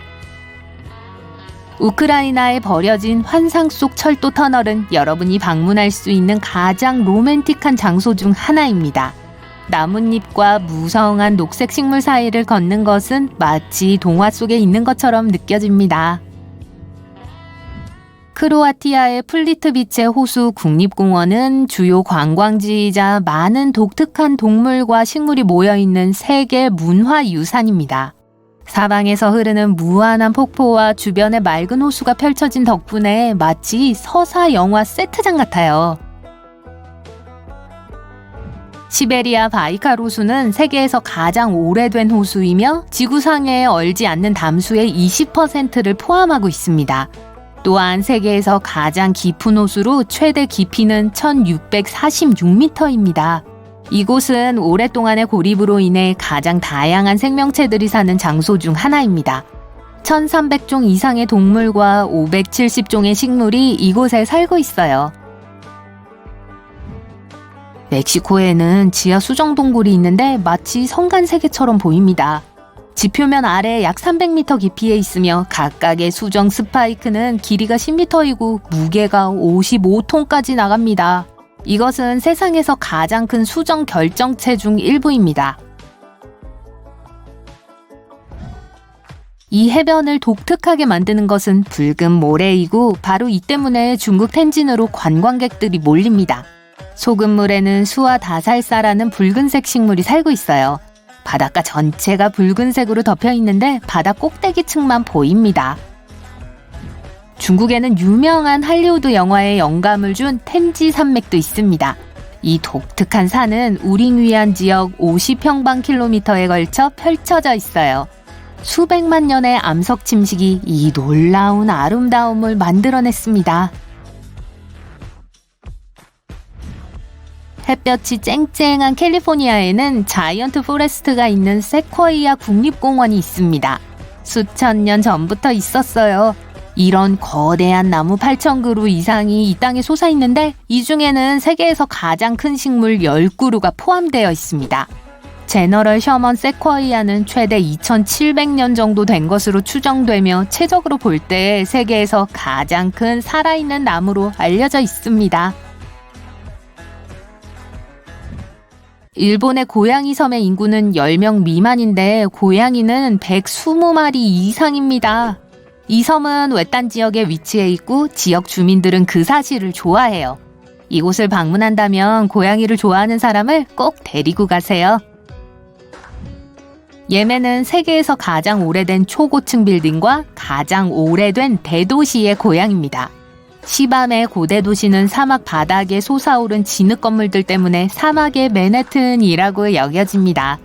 우크라이나에 버려진 환상 속 철도 터널은 여러분이 방문할 수 있는 가장 로맨틱한 장소 중 하나입니다. 나뭇잎과 무성한 녹색 식물 사이를 걷는 것은 마치 동화 속에 있는 것처럼 느껴집니다. 크로아티아의 플리트비체 호수 국립공원은 주요 관광지이자 많은 독특한 동물과 식물이 모여있는 세계 문화유산입니다. 사방에서 흐르는 무한한 폭포와 주변의 맑은 호수가 펼쳐진 덕분에 마치 서사 영화 세트장 같아요. 시베리아 바이칼 호수는 세계에서 가장 오래된 호수이며 지구상에 얼지 않는 담수의 20%를 포함하고 있습니다. 또한 세계에서 가장 깊은 호수로 최대 깊이는 1646m입니다. 이곳은 오랫동안의 고립으로 인해 가장 다양한 생명체들이 사는 장소 중 하나입니다. 1300종 이상의 동물과 570종의 식물이 이곳에 살고 있어요. 멕시코에는 지하 수정동굴이 있는데 마치 성간세계처럼 보입니다. 지표면 아래 약 300m 깊이에 있으며 각각의 수정 스파이크는 길이가 10m이고 무게가 55톤까지 나갑니다. 이것은 세상에서 가장 큰 수정 결정체 중 일부입니다. 이 해변을 독특하게 만드는 것은 붉은 모래이고 바로 이 때문에 중국 텐진으로 관광객들이 몰립니다. 소금물에는 수와 다살사라는 붉은색 식물이 살고 있어요. 바닷가 전체가 붉은색으로 덮여 있는데 바다 꼭대기층만 보입니다. 중국에는 유명한 할리우드 영화에 영감을 준 텐지 산맥도 있습니다. 이 독특한 산은 우링위안 지역 50평방킬로미터에 걸쳐 펼쳐져 있어요. 수백만 년의 암석 침식이 이 놀라운 아름다움을 만들어냈습니다. 햇볕이 쨍쨍한 캘리포니아에는 자이언트 포레스트가 있는 세쿼이아 국립공원이 있습니다. 수천 년 전부터 있었어요. 이런 거대한 나무 8,000그루 이상이 이 땅에 솟아있는데 이 중에는 세계에서 가장 큰 식물 10그루가 포함되어 있습니다. 제너럴 셔먼 세쿼이아는 최대 2,700년 정도 된 것으로 추정되며 최적으로 볼 때 세계에서 가장 큰 살아있는 나무로 알려져 있습니다. 일본의 고양이 섬의 인구는 10명 미만인데 고양이는 120마리 이상입니다. 이 섬은 외딴 지역에 위치해 있고 지역 주민들은 그 사실을 좋아해요. 이곳을 방문한다면 고양이를 좋아하는 사람을 꼭 데리고 가세요. 예멘은 세계에서 가장 오래된 초고층 빌딩과 가장 오래된 대도시의 고향입니다. 시밤의 고대 도시는 사막 바닥에 솟아오른 진흙 건물들 때문에 사막의 맨해튼이라고 여겨집니다.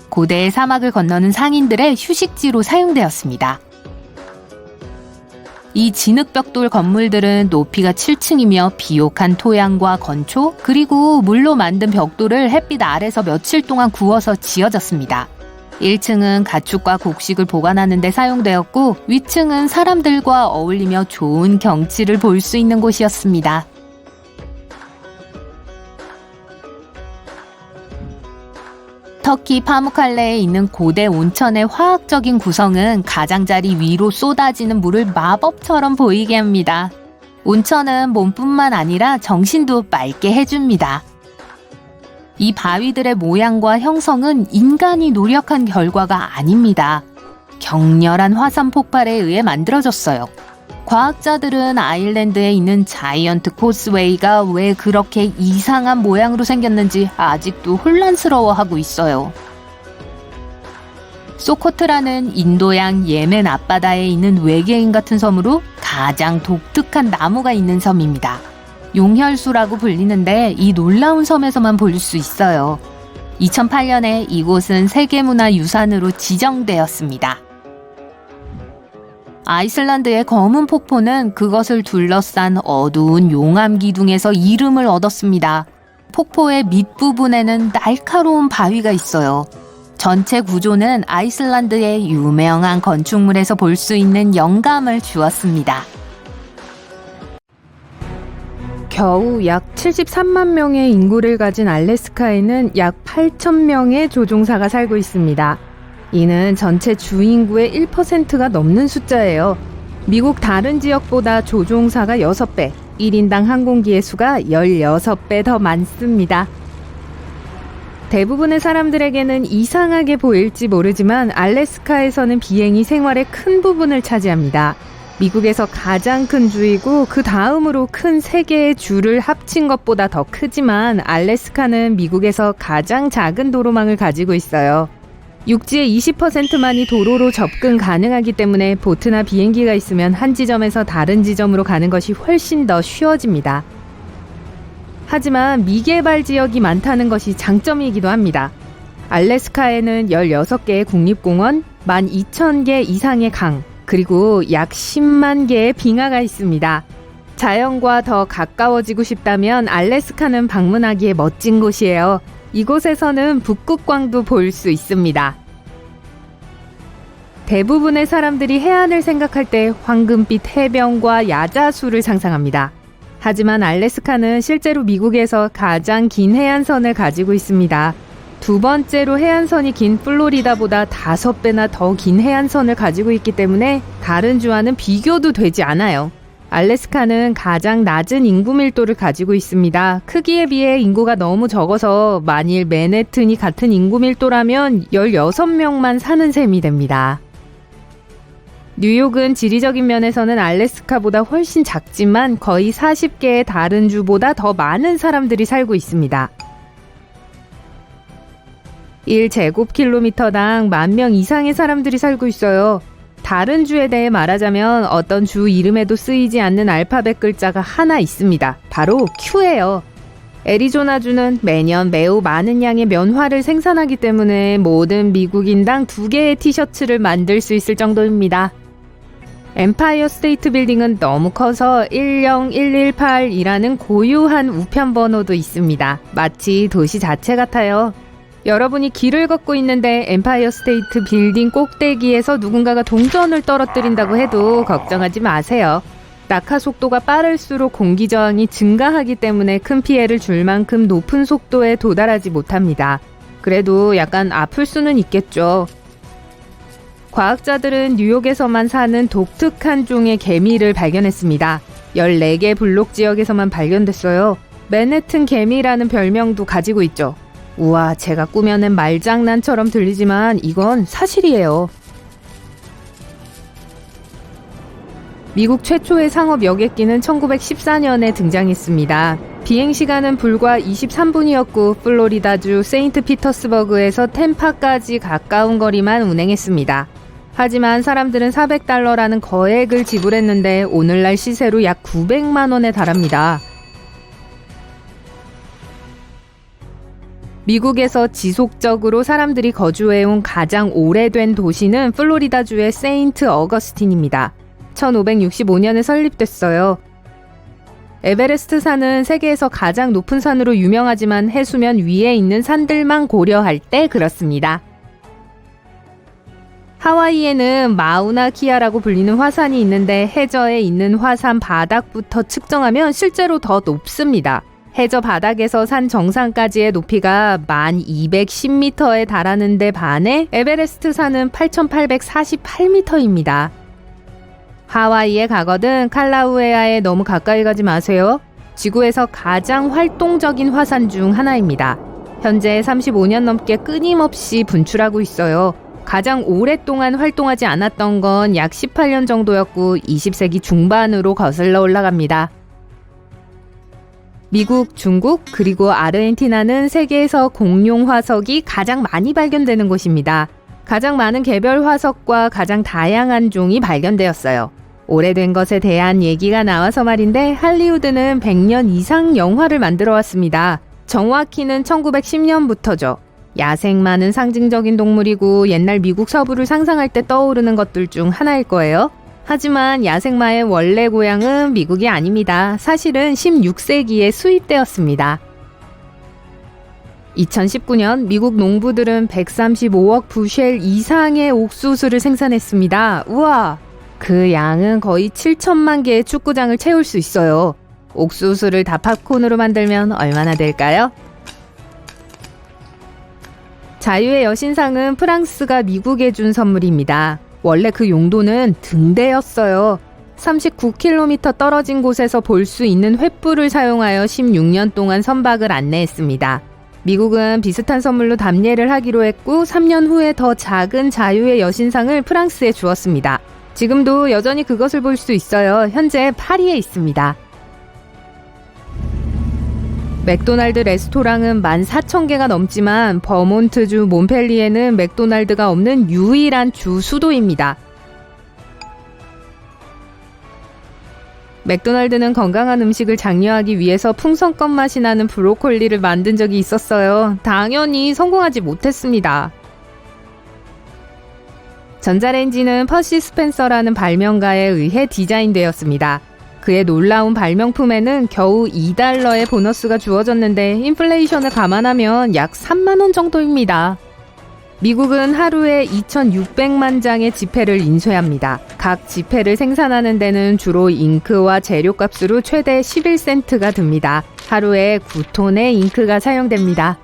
고대의 사막을 건너는 상인들의 휴식지로 사용되었습니다. 이 진흙벽돌 건물들은 높이가 7층이며 비옥한 토양과 건초 그리고 물로 만든 벽돌을 햇빛 아래서 며칠 동안 구워서 지어졌습니다. 1층은 가축과 곡식을 보관하는 데 사용되었고 위층은 사람들과 어울리며 좋은 경치를 볼 수 있는 곳이었습니다. 터키 파무칼레에 있는 고대 온천의 화학적인 구성은 가장자리 위로 쏟아지는 물을 마법처럼 보이게 합니다. 온천은 몸뿐만 아니라 정신도 맑게 해줍니다. 이 바위들의 모양과 형성은 인간이 노력한 결과가 아닙니다. 격렬한 화산 폭발에 의해 만들어졌어요. 과학자들은 아일랜드에 있는 자이언트 코스웨이가 왜 그렇게 이상한 모양으로 생겼는지 아직도 혼란스러워하고 있어요. 소코트라는 인도양 예멘 앞바다에 있는 외계인 같은 섬으로 가장 독특한 나무가 있는 섬입니다. 용혈수라고 불리는데 이 놀라운 섬에서만 볼 수 있어요. 2008년에 이곳은 세계문화유산으로 지정되었습니다. 아이슬란드의 검은 폭포는 그것을 둘러싼 어두운 용암 기둥에서 이름을 얻었습니다. 폭포의 밑부분에는 날카로운 바위가 있어요. 전체 구조는 아이슬란드의 유명한 건축물에서 볼 수 있는 영감을 주었습니다. 겨우 약 73만 명의 인구를 가진 알래스카에는 약 8천 명의 조종사가 살고 있습니다. 이는 전체 주인구의 1%가 넘는 숫자예요. 미국 다른 지역보다 조종사가 6배, 1인당 항공기의 수가 16배 더 많습니다. 대부분의 사람들에게는 이상하게 보일지 모르지만 알래스카에서는 비행이 생활의 큰 부분을 차지합니다. 미국에서 가장 큰 주이고 그 다음으로 큰 세 개의 주를 합친 것보다 더 크지만 알래스카는 미국에서 가장 작은 도로망을 가지고 있어요. 육지의 20%만이 도로로 접근 가능하기 때문에 보트나 비행기가 있으면 한 지점에서 다른 지점으로 가는 것이 훨씬 더 쉬워집니다. 하지만 미개발 지역이 많다는 것이 장점이기도 합니다. 알래스카에는 16개의 국립공원, 12,000개 이상의 강, 그리고 약 10만 개의 빙하가 있습니다. 자연과 더 가까워지고 싶다면 알래스카는 방문하기에 멋진 곳이에요. 이곳에서는 북극광도 볼 수 있습니다. 대부분의 사람들이 해안을 생각할 때 황금빛 해변과 야자수를 상상합니다. 하지만 알래스카는 실제로 미국에서 가장 긴 해안선을 가지고 있습니다. 두 번째로 해안선이 긴 플로리다보다 5배나 더 긴 해안선을 가지고 있기 때문에 다른 주와는 비교도 되지 않아요. 알래스카는 가장 낮은 인구 밀도를 가지고 있습니다. 크기에 비해 인구가 너무 적어서 만일 맨해튼이 같은 인구 밀도라면 16명만 사는 셈이 됩니다. 뉴욕은 지리적인 면에서는 알래스카보다 훨씬 작지만 거의 40개의 다른 주보다 더 많은 사람들이 살고 있습니다. 1제곱킬로미터당 10,000명 이상의 사람들이 살고 있어요. 다른 주에 대해 말하자면 어떤 주 이름에도 쓰이지 않는 알파벳 글자가 하나 있습니다. 바로 Q예요. 애리조나주는 매년 매우 많은 양의 면화를 생산하기 때문에 모든 미국인당 2개의 티셔츠를 만들 수 있을 정도입니다. 엠파이어 스테이트 빌딩은 너무 커서 10118이라는 고유한 우편 번호도 있습니다. 마치 도시 자체 같아요. 여러분이 길을 걷고 있는데 엠파이어 스테이트 빌딩 꼭대기에서 누군가가 동전을 떨어뜨린다고 해도 걱정하지 마세요. 낙하 속도가 빠를수록 공기 저항이 증가하기 때문에 큰 피해를 줄 만큼 높은 속도에 도달하지 못합니다. 그래도 약간 아플 수는 있겠죠. 과학자들은 뉴욕에서만 사는 독특한 종의 개미를 발견했습니다. 14개 블록 지역에서만 발견됐어요. 맨해튼 개미라는 별명도 가지고 있죠. 우와, 제가 꾸며낸 말장난처럼 들리지만 이건 사실이에요. 미국 최초의 상업 여객기는 1914년에 등장했습니다. 비행시간은 불과 23분이었고 플로리다주 세인트피터스버그에서 템파까지 가까운 거리만 운행했습니다. 하지만 사람들은 $400라는 거액을 지불했는데 오늘날 시세로 약 900만 원에 달합니다. 미국에서 지속적으로 사람들이 거주해온 가장 오래된 도시는 플로리다주의 세인트 어거스틴입니다. 1565년에 설립됐어요. 에베레스트 산은 세계에서 가장 높은 산으로 유명하지만 해수면 위에 있는 산들만 고려할 때 그렇습니다. 하와이에는 마우나키아라고 불리는 화산이 있는데 해저에 있는 화산 바닥부터 측정하면 실제로 더 높습니다. 해저 바닥에서 산 정상까지의 높이가 1210m에 달하는데 반해 에베레스트 산은 8848m입니다. 하와이에 가거든 칼라우에아에 너무 가까이 가지 마세요. 지구에서 가장 활동적인 화산 중 하나입니다. 현재 35년 넘게 끊임없이 분출하고 있어요. 가장 오랫동안 활동하지 않았던 건 약 18년 정도였고 20세기 중반으로 거슬러 올라갑니다. 미국, 중국, 그리고 아르헨티나는 세계에서 공룡 화석이 가장 많이 발견되는 곳입니다. 가장 많은 개별 화석과 가장 다양한 종이 발견되었어요. 오래된 것에 대한 얘기가 나와서 말인데 할리우드는 100년 이상 영화를 만들어 왔습니다. 정확히는 1910년부터죠. 야생마는 상징적인 동물이고 옛날 미국 서부를 상상할 때 떠오르는 것들 중 하나일 거예요. 하지만 야생마의 원래 고향은 미국이 아닙니다. 사실은 16세기에 수입되었습니다. 2019년 미국 농부들은 135억 부쉘 이상의 옥수수를 생산했습니다. 우와! 그 양은 거의 7천만 개의 축구장을 채울 수 있어요. 옥수수를 다 팝콘으로 만들면 얼마나 될까요? 자유의 여신상은 프랑스가 미국에 준 선물입니다. 원래 그 용도는 등대였어요. 39km 떨어진 곳에서 볼 수 있는 횃불을 사용하여 16년 동안 선박을 안내했습니다. 미국은 비슷한 선물로 답례를 하기로 했고 3년 후에 더 작은 자유의 여신상을 프랑스에 주었습니다. 지금도 여전히 그것을 볼 수 있어요. 현재 파리에 있습니다. 맥도날드 레스토랑은 14,000개가 넘지만 버몬트주 몬펠리에는 맥도날드가 없는 유일한 주 수도입니다. 맥도날드는 건강한 음식을 장려하기 위해서 풍선껌 맛이 나는 브로콜리를 만든 적이 있었어요. 당연히 성공하지 못했습니다. 전자레인지는 퍼시 스펜서라는 발명가에 의해 디자인되었습니다. 그의 놀라운 발명품에는 겨우 $2의 보너스가 주어졌는데 인플레이션을 감안하면 약 3만 원 정도입니다. 미국은 하루에 2,600만 장의 지폐를 인쇄합니다. 각 지폐를 생산하는 데는 주로 잉크와 재료값으로 최대 11센트가 듭니다. 하루에 9톤의 잉크가 사용됩니다.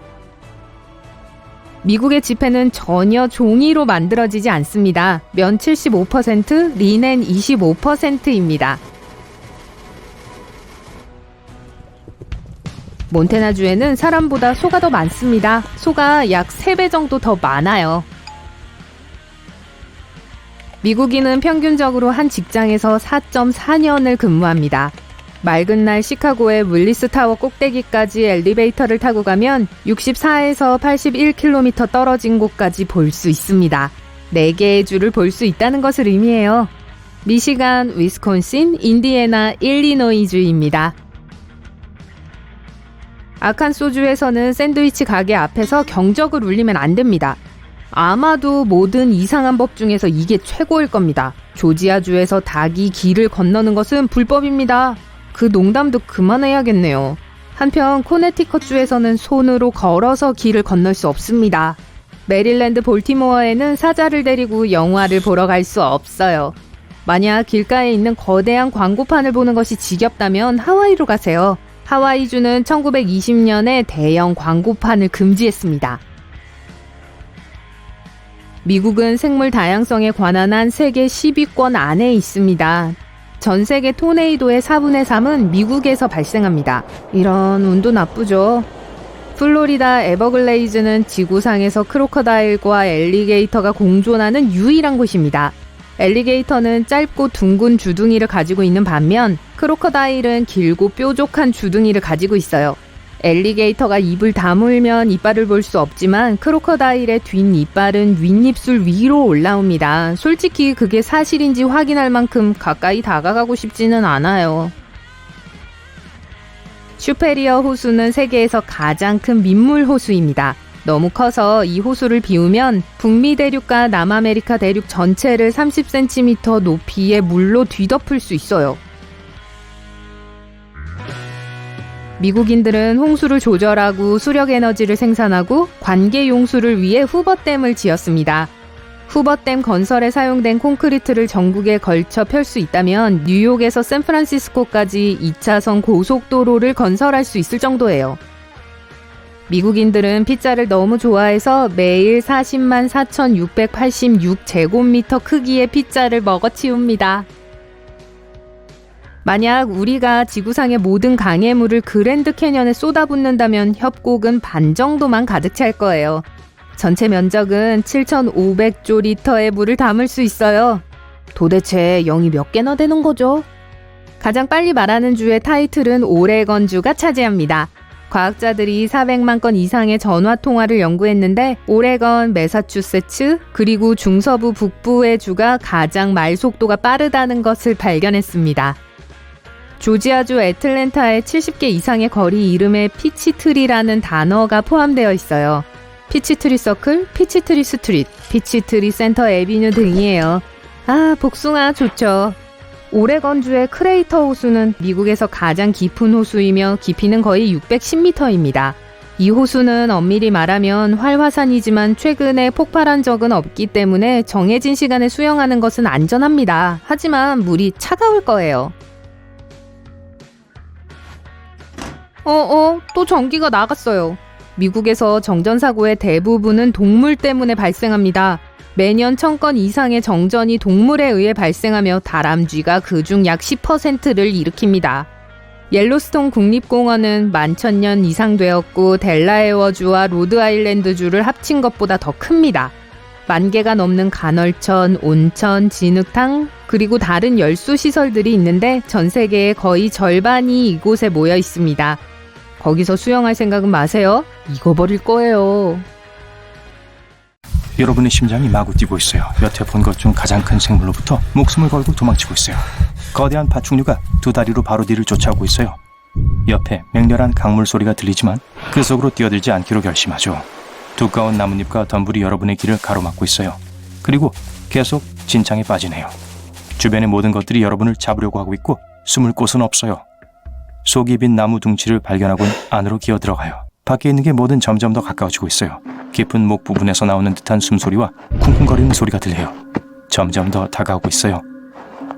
미국의 지폐는 전혀 종이로 만들어지지 않습니다. 면 75%, 리넨 25%입니다. 몬태나주에는 사람보다 소가 더 많습니다. 소가 약 3배 정도 더 많아요. 미국인은 평균적으로 한 직장에서 4.4년을 근무합니다. 맑은 날 시카고의 윌리스 타워 꼭대기까지 엘리베이터를 타고 가면 64에서 81km 떨어진 곳까지 볼 수 있습니다. 4개의 주를 볼 수 있다는 것을 의미해요. 미시간, 위스콘신, 인디애나, 일리노이주입니다. 아칸소주에서는 샌드위치 가게 앞에서 경적을 울리면 안 됩니다. 아마도 모든 이상한 법 중에서 이게 최고일 겁니다. 조지아주에서 닭이 길을 건너는 것은 불법입니다. 그 농담도 그만해야겠네요. 한편 코네티컷주에서는 손으로 걸어서 길을 건널 수 없습니다. 메릴랜드 볼티모어에는 사자를 데리고 영화를 보러 갈 수 없어요. 만약 길가에 있는 거대한 광고판을 보는 것이 지겹다면 하와이로 가세요. 하와이주는 1920년에 대형 광고판을 금지했습니다. 미국은 생물 다양성에 관한 한 세계 10위권 안에 있습니다. 전 세계 토네이도의 4분의 3은 미국에서 발생합니다. 이런 운도 나쁘죠. 플로리다 에버글레이즈는 지구상에서 크로커다일과 엘리게이터가 공존하는 유일한 곳입니다. 엘리게이터는 짧고 둥근 주둥이를 가지고 있는 반면 크로커다일은 길고 뾰족한 주둥이를 가지고 있어요. 엘리게이터가 입을 다물면 이빨을 볼 수 없지만 크로커다일의 뒷이빨은 윗입술 위로 올라옵니다. 솔직히 그게 사실인지 확인할 만큼 가까이 다가가고 싶지는 않아요. 슈페리어 호수는 세계에서 가장 큰 민물 호수입니다. 너무 커서 이 호수를 비우면 북미 대륙과 남아메리카 대륙 전체를 30cm 높이의 물로 뒤덮을 수 있어요. 미국인들은 홍수를 조절하고 수력 에너지를 생산하고 관계 용수를 위해 후버댐을 지었습니다. 후버댐 건설에 사용된 콘크리트를 전국에 걸쳐 펼 수 있다면 뉴욕에서 샌프란시스코까지 2차선 고속도로를 건설할 수 있을 정도예요. 미국인들은 피자를 너무 좋아해서 매일 40만 4,686제곱미터 크기의 피자를 먹어치웁니다. 만약 우리가 지구상의 모든 강해물을 그랜드 캐년에 쏟아붓는다면 협곡은 반 정도만 가득 찰 거예요. 전체 면적은 7,500조 리터의 물을 담을 수 있어요. 도대체 0이 몇 개나 되는 거죠? 가장 빨리 말하는 주의 타이틀은 오레건주가 차지합니다. 과학자들이 400만 건 이상의 전화 통화를 연구했는데 오레건, 매사추세츠, 그리고 중서부 북부의 주가 가장 말 속도가 빠르다는 것을 발견했습니다. 조지아주 애틀랜타의 70개 이상의 거리 이름에 피치트리라는 단어가 포함되어 있어요. 피치트리 서클, 피치트리 스트릿, 피치트리 센터 애비뉴 등이에요. 아, 복숭아 좋죠. 오레건주의 크레이터 호수는 미국에서 가장 깊은 호수이며 깊이는 거의 610m입니다. 이 호수는 엄밀히 말하면 활화산이지만 최근에 폭발한 적은 없기 때문에 정해진 시간에 수영하는 것은 안전합니다. 하지만 물이 차가울 거예요. 또 전기가 나갔어요. 미국에서 정전사고의 대부분은 동물 때문에 발생합니다. 매년 1000건 이상의 정전이 동물에 의해 발생하며 다람쥐가 그중 약 10%를 일으킵니다. 옐로스톤 국립공원은 11,000년 이상 되었고 델라웨어주와 로드아일랜드주를 합친 것보다 더 큽니다. 10,000개가 넘는 간헐천, 온천, 진흙탕, 그리고 다른 열수 시설들이 있는데 전 세계의 거의 절반이 이곳에 모여 있습니다. 거기서 수영할 생각은 마세요. 익어버릴 거예요. 여러분의 심장이 마구 뛰고 있어요. 여태 본 것 중 가장 큰 생물로부터 목숨을 걸고 도망치고 있어요. 거대한 파충류가 두 다리로 바로 뒤를 쫓아오고 있어요. 옆에 맹렬한 강물 소리가 들리지만 그 속으로 뛰어들지 않기로 결심하죠. 두꺼운 나뭇잎과 덤불이 여러분의 길을 가로막고 있어요. 그리고 계속 진창에 빠지네요. 주변의 모든 것들이 여러분을 잡으려고 하고 있고 숨을 곳은 없어요. 속이 빈 나무 둥치를 발견하곤 안으로 기어 들어가요. 밖에 있는 게 뭐든 점점 더 가까워지고 있어요. 깊은 목 부분에서 나오는 듯한 숨소리와 쿵쿵거리는 소리가 들려요. 점점 더 다가오고 있어요.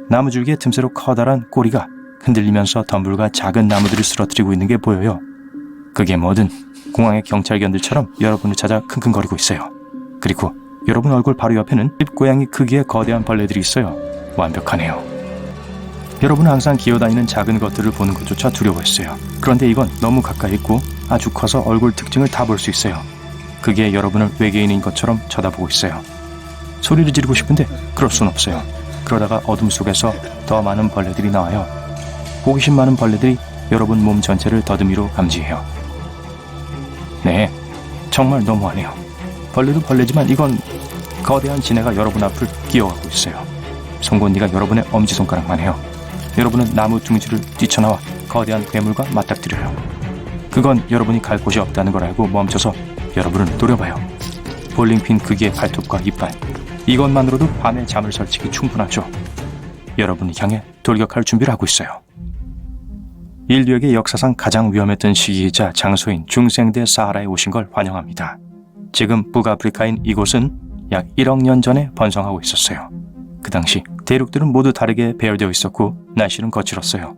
나무줄기의 틈새로 커다란 꼬리가 흔들리면서 덤불과 작은 나무들을 쓰러뜨리고 있는 게 보여요. 그게 뭐든 공항의 경찰견들처럼 여러분을 찾아 킁킁거리고 있어요. 그리고 여러분 얼굴 바로 옆에는 집고양이 크기의 거대한 벌레들이 있어요. 완벽하네요. 여러분은 항상 기어다니는 작은 것들을 보는 것조차 두려워했어요. 그런데 이건 너무 가까이 있고 아주 커서 얼굴 특징을 다 볼 수 있어요. 그게 여러분을 외계인인 것처럼 쳐다보고 있어요. 소리를 지르고 싶은데 그럴 순 없어요. 그러다가 어둠 속에서 더 많은 벌레들이 나와요. 호기심 많은 벌레들이 여러분 몸 전체를 더듬이로 감지해요. 네, 정말 너무하네요. 벌레도 벌레지만 이건 거대한 지네가 여러분 앞을 기어가고 있어요. 송곳니가 여러분의 엄지손가락만 해요. 여러분은 나무 둥지를 뛰쳐나와 거대한 괴물과 맞닥뜨려요. 그건 여러분이 갈 곳이 없다는 걸 알고 멈춰서 여러분을 노려봐요. 볼링핀 크기의 발톱과 이빨, 이것만으로도 밤에 잠을 설치기 충분하죠. 여러분을 향해 돌격할 준비를 하고 있어요. 인류에게 역사상 가장 위험했던 시기이자 장소인 중생대 사하라에 오신 걸 환영합니다. 지금 북아프리카인 이곳은 약 1억 년 전에 번성하고 있었어요. 그 당시 대륙들은 모두 다르게 배열되어 있었고 날씨는 거칠었어요.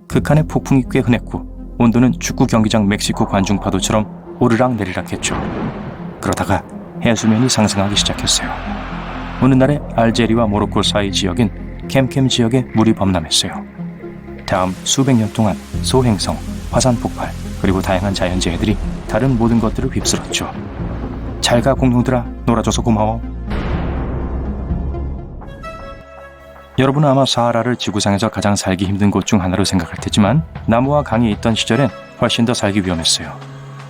극한의 폭풍이 꽤 흔했고 온도는 축구 경기장 멕시코 관중파도처럼 오르락내리락 했죠. 그러다가 해수면이 상승하기 시작했어요. 어느 날에 알제리와 모로코 사이 지역인 캠캠 지역에 물이 범람했어요. 다음 수백 년 동안 소행성, 화산 폭발, 그리고 다양한 자연재해들이 다른 모든 것들을 휩쓸었죠. 잘가 공룡들아, 놀아줘서 고마워. 여러분은 아마 사하라를 지구상에서 가장 살기 힘든 곳 중 하나로 생각할 테지만 나무와 강이 있던 시절엔 훨씬 더 살기 위험했어요.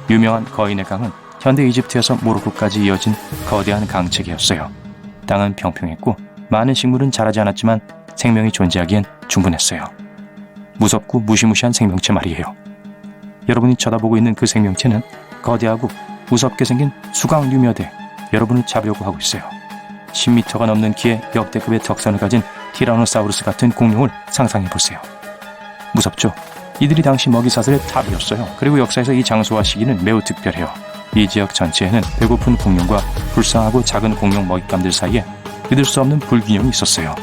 유명한 거인의 강은 현대 이집트에서 모로코까지 이어진 거대한 강체계였어요. 땅은 평평했고 많은 식물은 자라지 않았지만 생명이 존재하기엔 충분했어요. 무섭고 무시무시한 생명체 말이에요. 여러분이 쳐다보고 있는 그 생명체는 거대하고 무섭게 생긴 수강류며대 여러분을 잡으려고 하고 있어요. 10m가 넘는 키에 역대급의 턱선을 가진 티라노사우루스 같은 공룡을 상상해보세요. 무섭죠? 이들이 당시 먹이사슬의 탑이었어요. 그리고 역사에서 이 장소와 시기는 매우 특별해요. 이 지역 전체에는 배고픈 공룡과 불쌍하고 작은 공룡 먹잇감들 사이에 믿을 수 없는 불균형이 있었어요.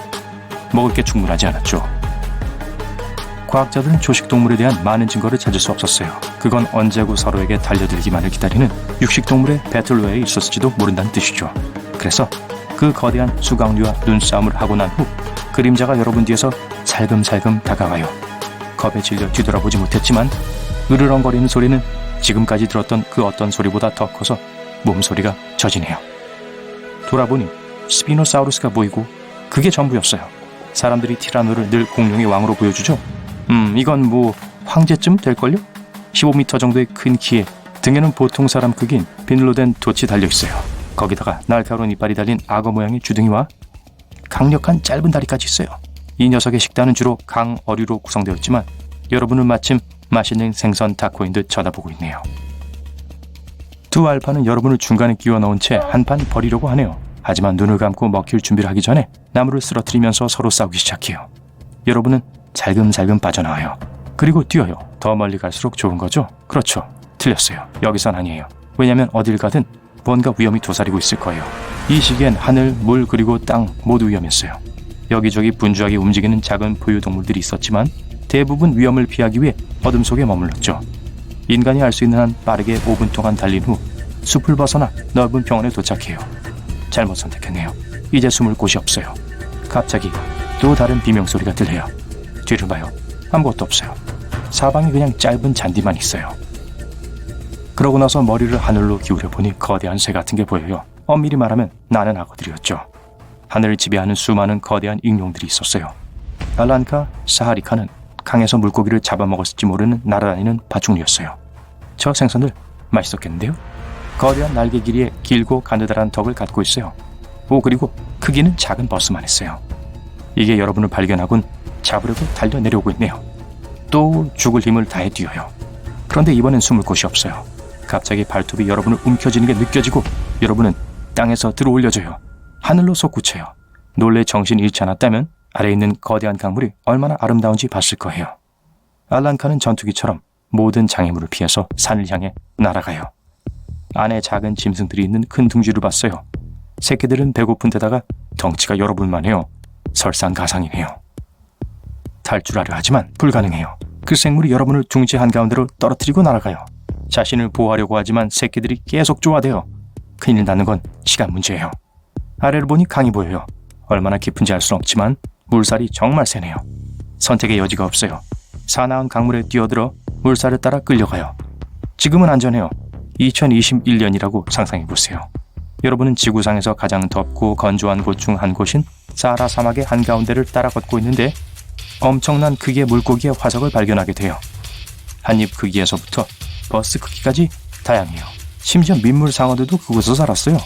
먹을 게 충분하지 않았죠. 과학자들은 초식동물에 대한 많은 증거를 찾을 수 없었어요. 그건 언제고 서로에게 달려들기만을 기다리는 육식동물의 배틀로에 있었을지도 모른다는 뜻이죠. 그래서 그 거대한 수강류와 눈싸움을 하고 난 후 그림자가 여러분 뒤에서 살금살금 다가와요. 겁에 질려 뒤돌아보지 못했지만 으르렁거리는 소리는 지금까지 들었던 그 어떤 소리보다 더 커서 몸소리가 젖이네요. 돌아보니 스피노사우루스가 보이고 그게 전부였어요. 사람들이 티라노를 늘 공룡의 왕으로 보여주죠. 이건 뭐 황제쯤 될걸요? 15m 정도의 큰 키에 등에는 보통 사람 크기인 비늘로 된 돛이 달려있어요. 거기다가 날카로운 이빨이 달린 악어 모양의 주둥이와 강력한 짧은 다리까지 있어요. 이 녀석의 식단은 주로 강어류로 구성되었지만 여러분은 마침 맛있는 생선 타코인 듯 쳐다보고 있네요. 두 알파는 여러분을 중간에 끼워 넣은 채 한 판 버리려고 하네요. 하지만 눈을 감고 먹힐 준비를 하기 전에 나무를 쓰러뜨리면서 서로 싸우기 시작해요. 여러분은 살금살금 빠져나와요. 그리고 뛰어요. 더 멀리 갈수록 좋은 거죠? 그렇죠. 틀렸어요. 여기선 아니에요. 왜냐면 어딜 가든 뭔가 위험이 도사리고 있을 거예요. 이 시기엔 하늘, 물 그리고 땅 모두 위험했어요. 여기저기 분주하게 움직이는 작은 포유동물들이 있었지만 대부분 위험을 피하기 위해 어둠 속에 머물렀죠. 인간이 할 수 있는 한 빠르게 5분 동안 달린 후 숲을 벗어나 넓은 병원에 도착해요. 잘못 선택했네요. 이제 숨을 곳이 없어요. 갑자기 또 다른 비명소리가 들려요. 뒤를 봐요. 아무것도 없어요. 사방에 그냥 짧은 잔디만 있어요. 그러고 나서 머리를 하늘로 기울여 보니 거대한 새 같은 게 보여요. 엄밀히 말하면 나는 악어들이었죠. 하늘을 지배하는 수많은 거대한 익룡들이 있었어요. 알란카, 사하리카는 강에서 물고기를 잡아먹었을지 모르는 날아다니는 파충류였어요. 저 생선들 맛있었겠는데요? 거대한 날개 길이에 길고 가느다란 턱을 갖고 있어요. 그리고 크기는 작은 버스만 했어요. 이게 여러분을 발견하곤 잡으려고 달려 내려오고 있네요. 또 죽을 힘을 다해 뛰어요. 그런데 이번엔 숨을 곳이 없어요. 갑자기 발톱이 여러분을 움켜쥐는 게 느껴지고 여러분은 땅에서 들어올려져요. 하늘로 솟구쳐요. 놀래 정신 잃지 않았다면 아래에 있는 거대한 강물이 얼마나 아름다운지 봤을 거예요. 알란카는 전투기처럼 모든 장애물을 피해서 산을 향해 날아가요. 안에 작은 짐승들이 있는 큰 둥지를 봤어요. 새끼들은 배고픈 데다가 덩치가 여러분만 해요. 설상가상이네요. 탈출하려 하지만 불가능해요. 그 생물이 여러분을 둥지 한가운데로 떨어뜨리고 날아가요. 자신을 보호하려고 하지만 새끼들이 계속 쪼아대요. 큰일 나는 건 시간 문제예요. 아래를 보니 강이 보여요. 얼마나 깊은지 알 수는 없지만 물살이 정말 세네요. 선택의 여지가 없어요. 사나운 강물에 뛰어들어 물살을 따라 끌려가요. 지금은 안전해요. 2021년이라고 상상해보세요. 여러분은 지구상에서 가장 덥고 건조한 곳 중 한 곳인 사하라 사막의 한가운데를 따라 걷고 있는데 엄청난 크기의 물고기의 화석을 발견하게 돼요. 한입 크기에서부터 버스 크기까지 다양해요. 심지어 민물 상어들도 그곳에서 살았어요.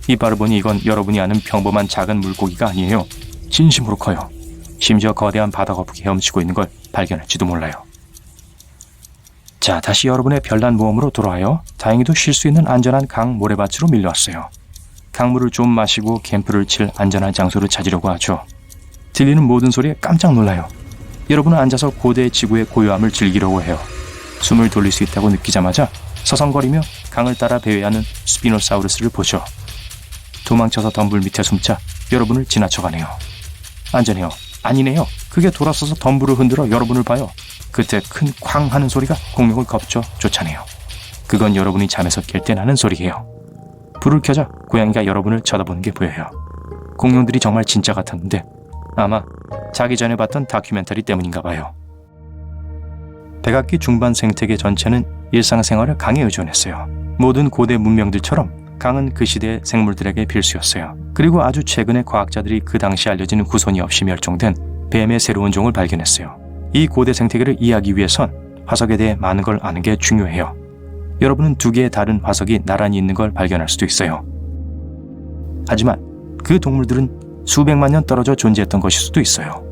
이빨을 보니 이건 여러분이 아는 평범한 작은 물고기가 아니에요. 진심으로 커요. 심지어 거대한 바다 거북이 헤엄치고 있는 걸 발견할지도 몰라요. 자, 다시 여러분의 별난 모험으로 돌아와요. 다행히도 쉴 수 있는 안전한 강 모래밭으로 밀려왔어요. 강물을 좀 마시고 캠프를 칠 안전한 장소를 찾으려고 하죠. 들리는 모든 소리에 깜짝 놀라요. 여러분은 앉아서 고대 지구의 고요함을 즐기려고 해요. 숨을 돌릴 수 있다고 느끼자마자 서성거리며 강을 따라 배회하는 스피노사우루스를 보죠. 도망쳐서 덤불 밑에 숨자 여러분을 지나쳐가네요. 안전해요. 아니네요. 그게 돌아서서 덤불을 흔들어 여러분을 봐요. 그때 큰 쾅 하는 소리가 공룡을 겁쳐 쫓아내요. 그건 여러분이 잠에서 깰 때 나는 소리예요. 불을 켜자 고양이가 여러분을 쳐다보는 게 보여요. 공룡들이 정말 진짜 같았는데 아마 자기 전에 봤던 다큐멘터리 때문인가 봐요. 백악기 중반 생태계 전체는 일상생활을 강에 의존했어요. 모든 고대 문명들처럼 강은 그 시대의 생물들에게 필수였어요. 그리고 아주 최근에 과학자들이 그 당시 알려진 후손이 없이 멸종된 뱀의 새로운 종을 발견했어요. 이 고대 생태계를 이해하기 위해선 화석에 대해 많은 걸 아는 게 중요해요. 여러분은 두 개의 다른 화석이 나란히 있는 걸 발견할 수도 있어요. 하지만 그 동물들은 수백만 년 떨어져 존재했던 것일 수도 있어요.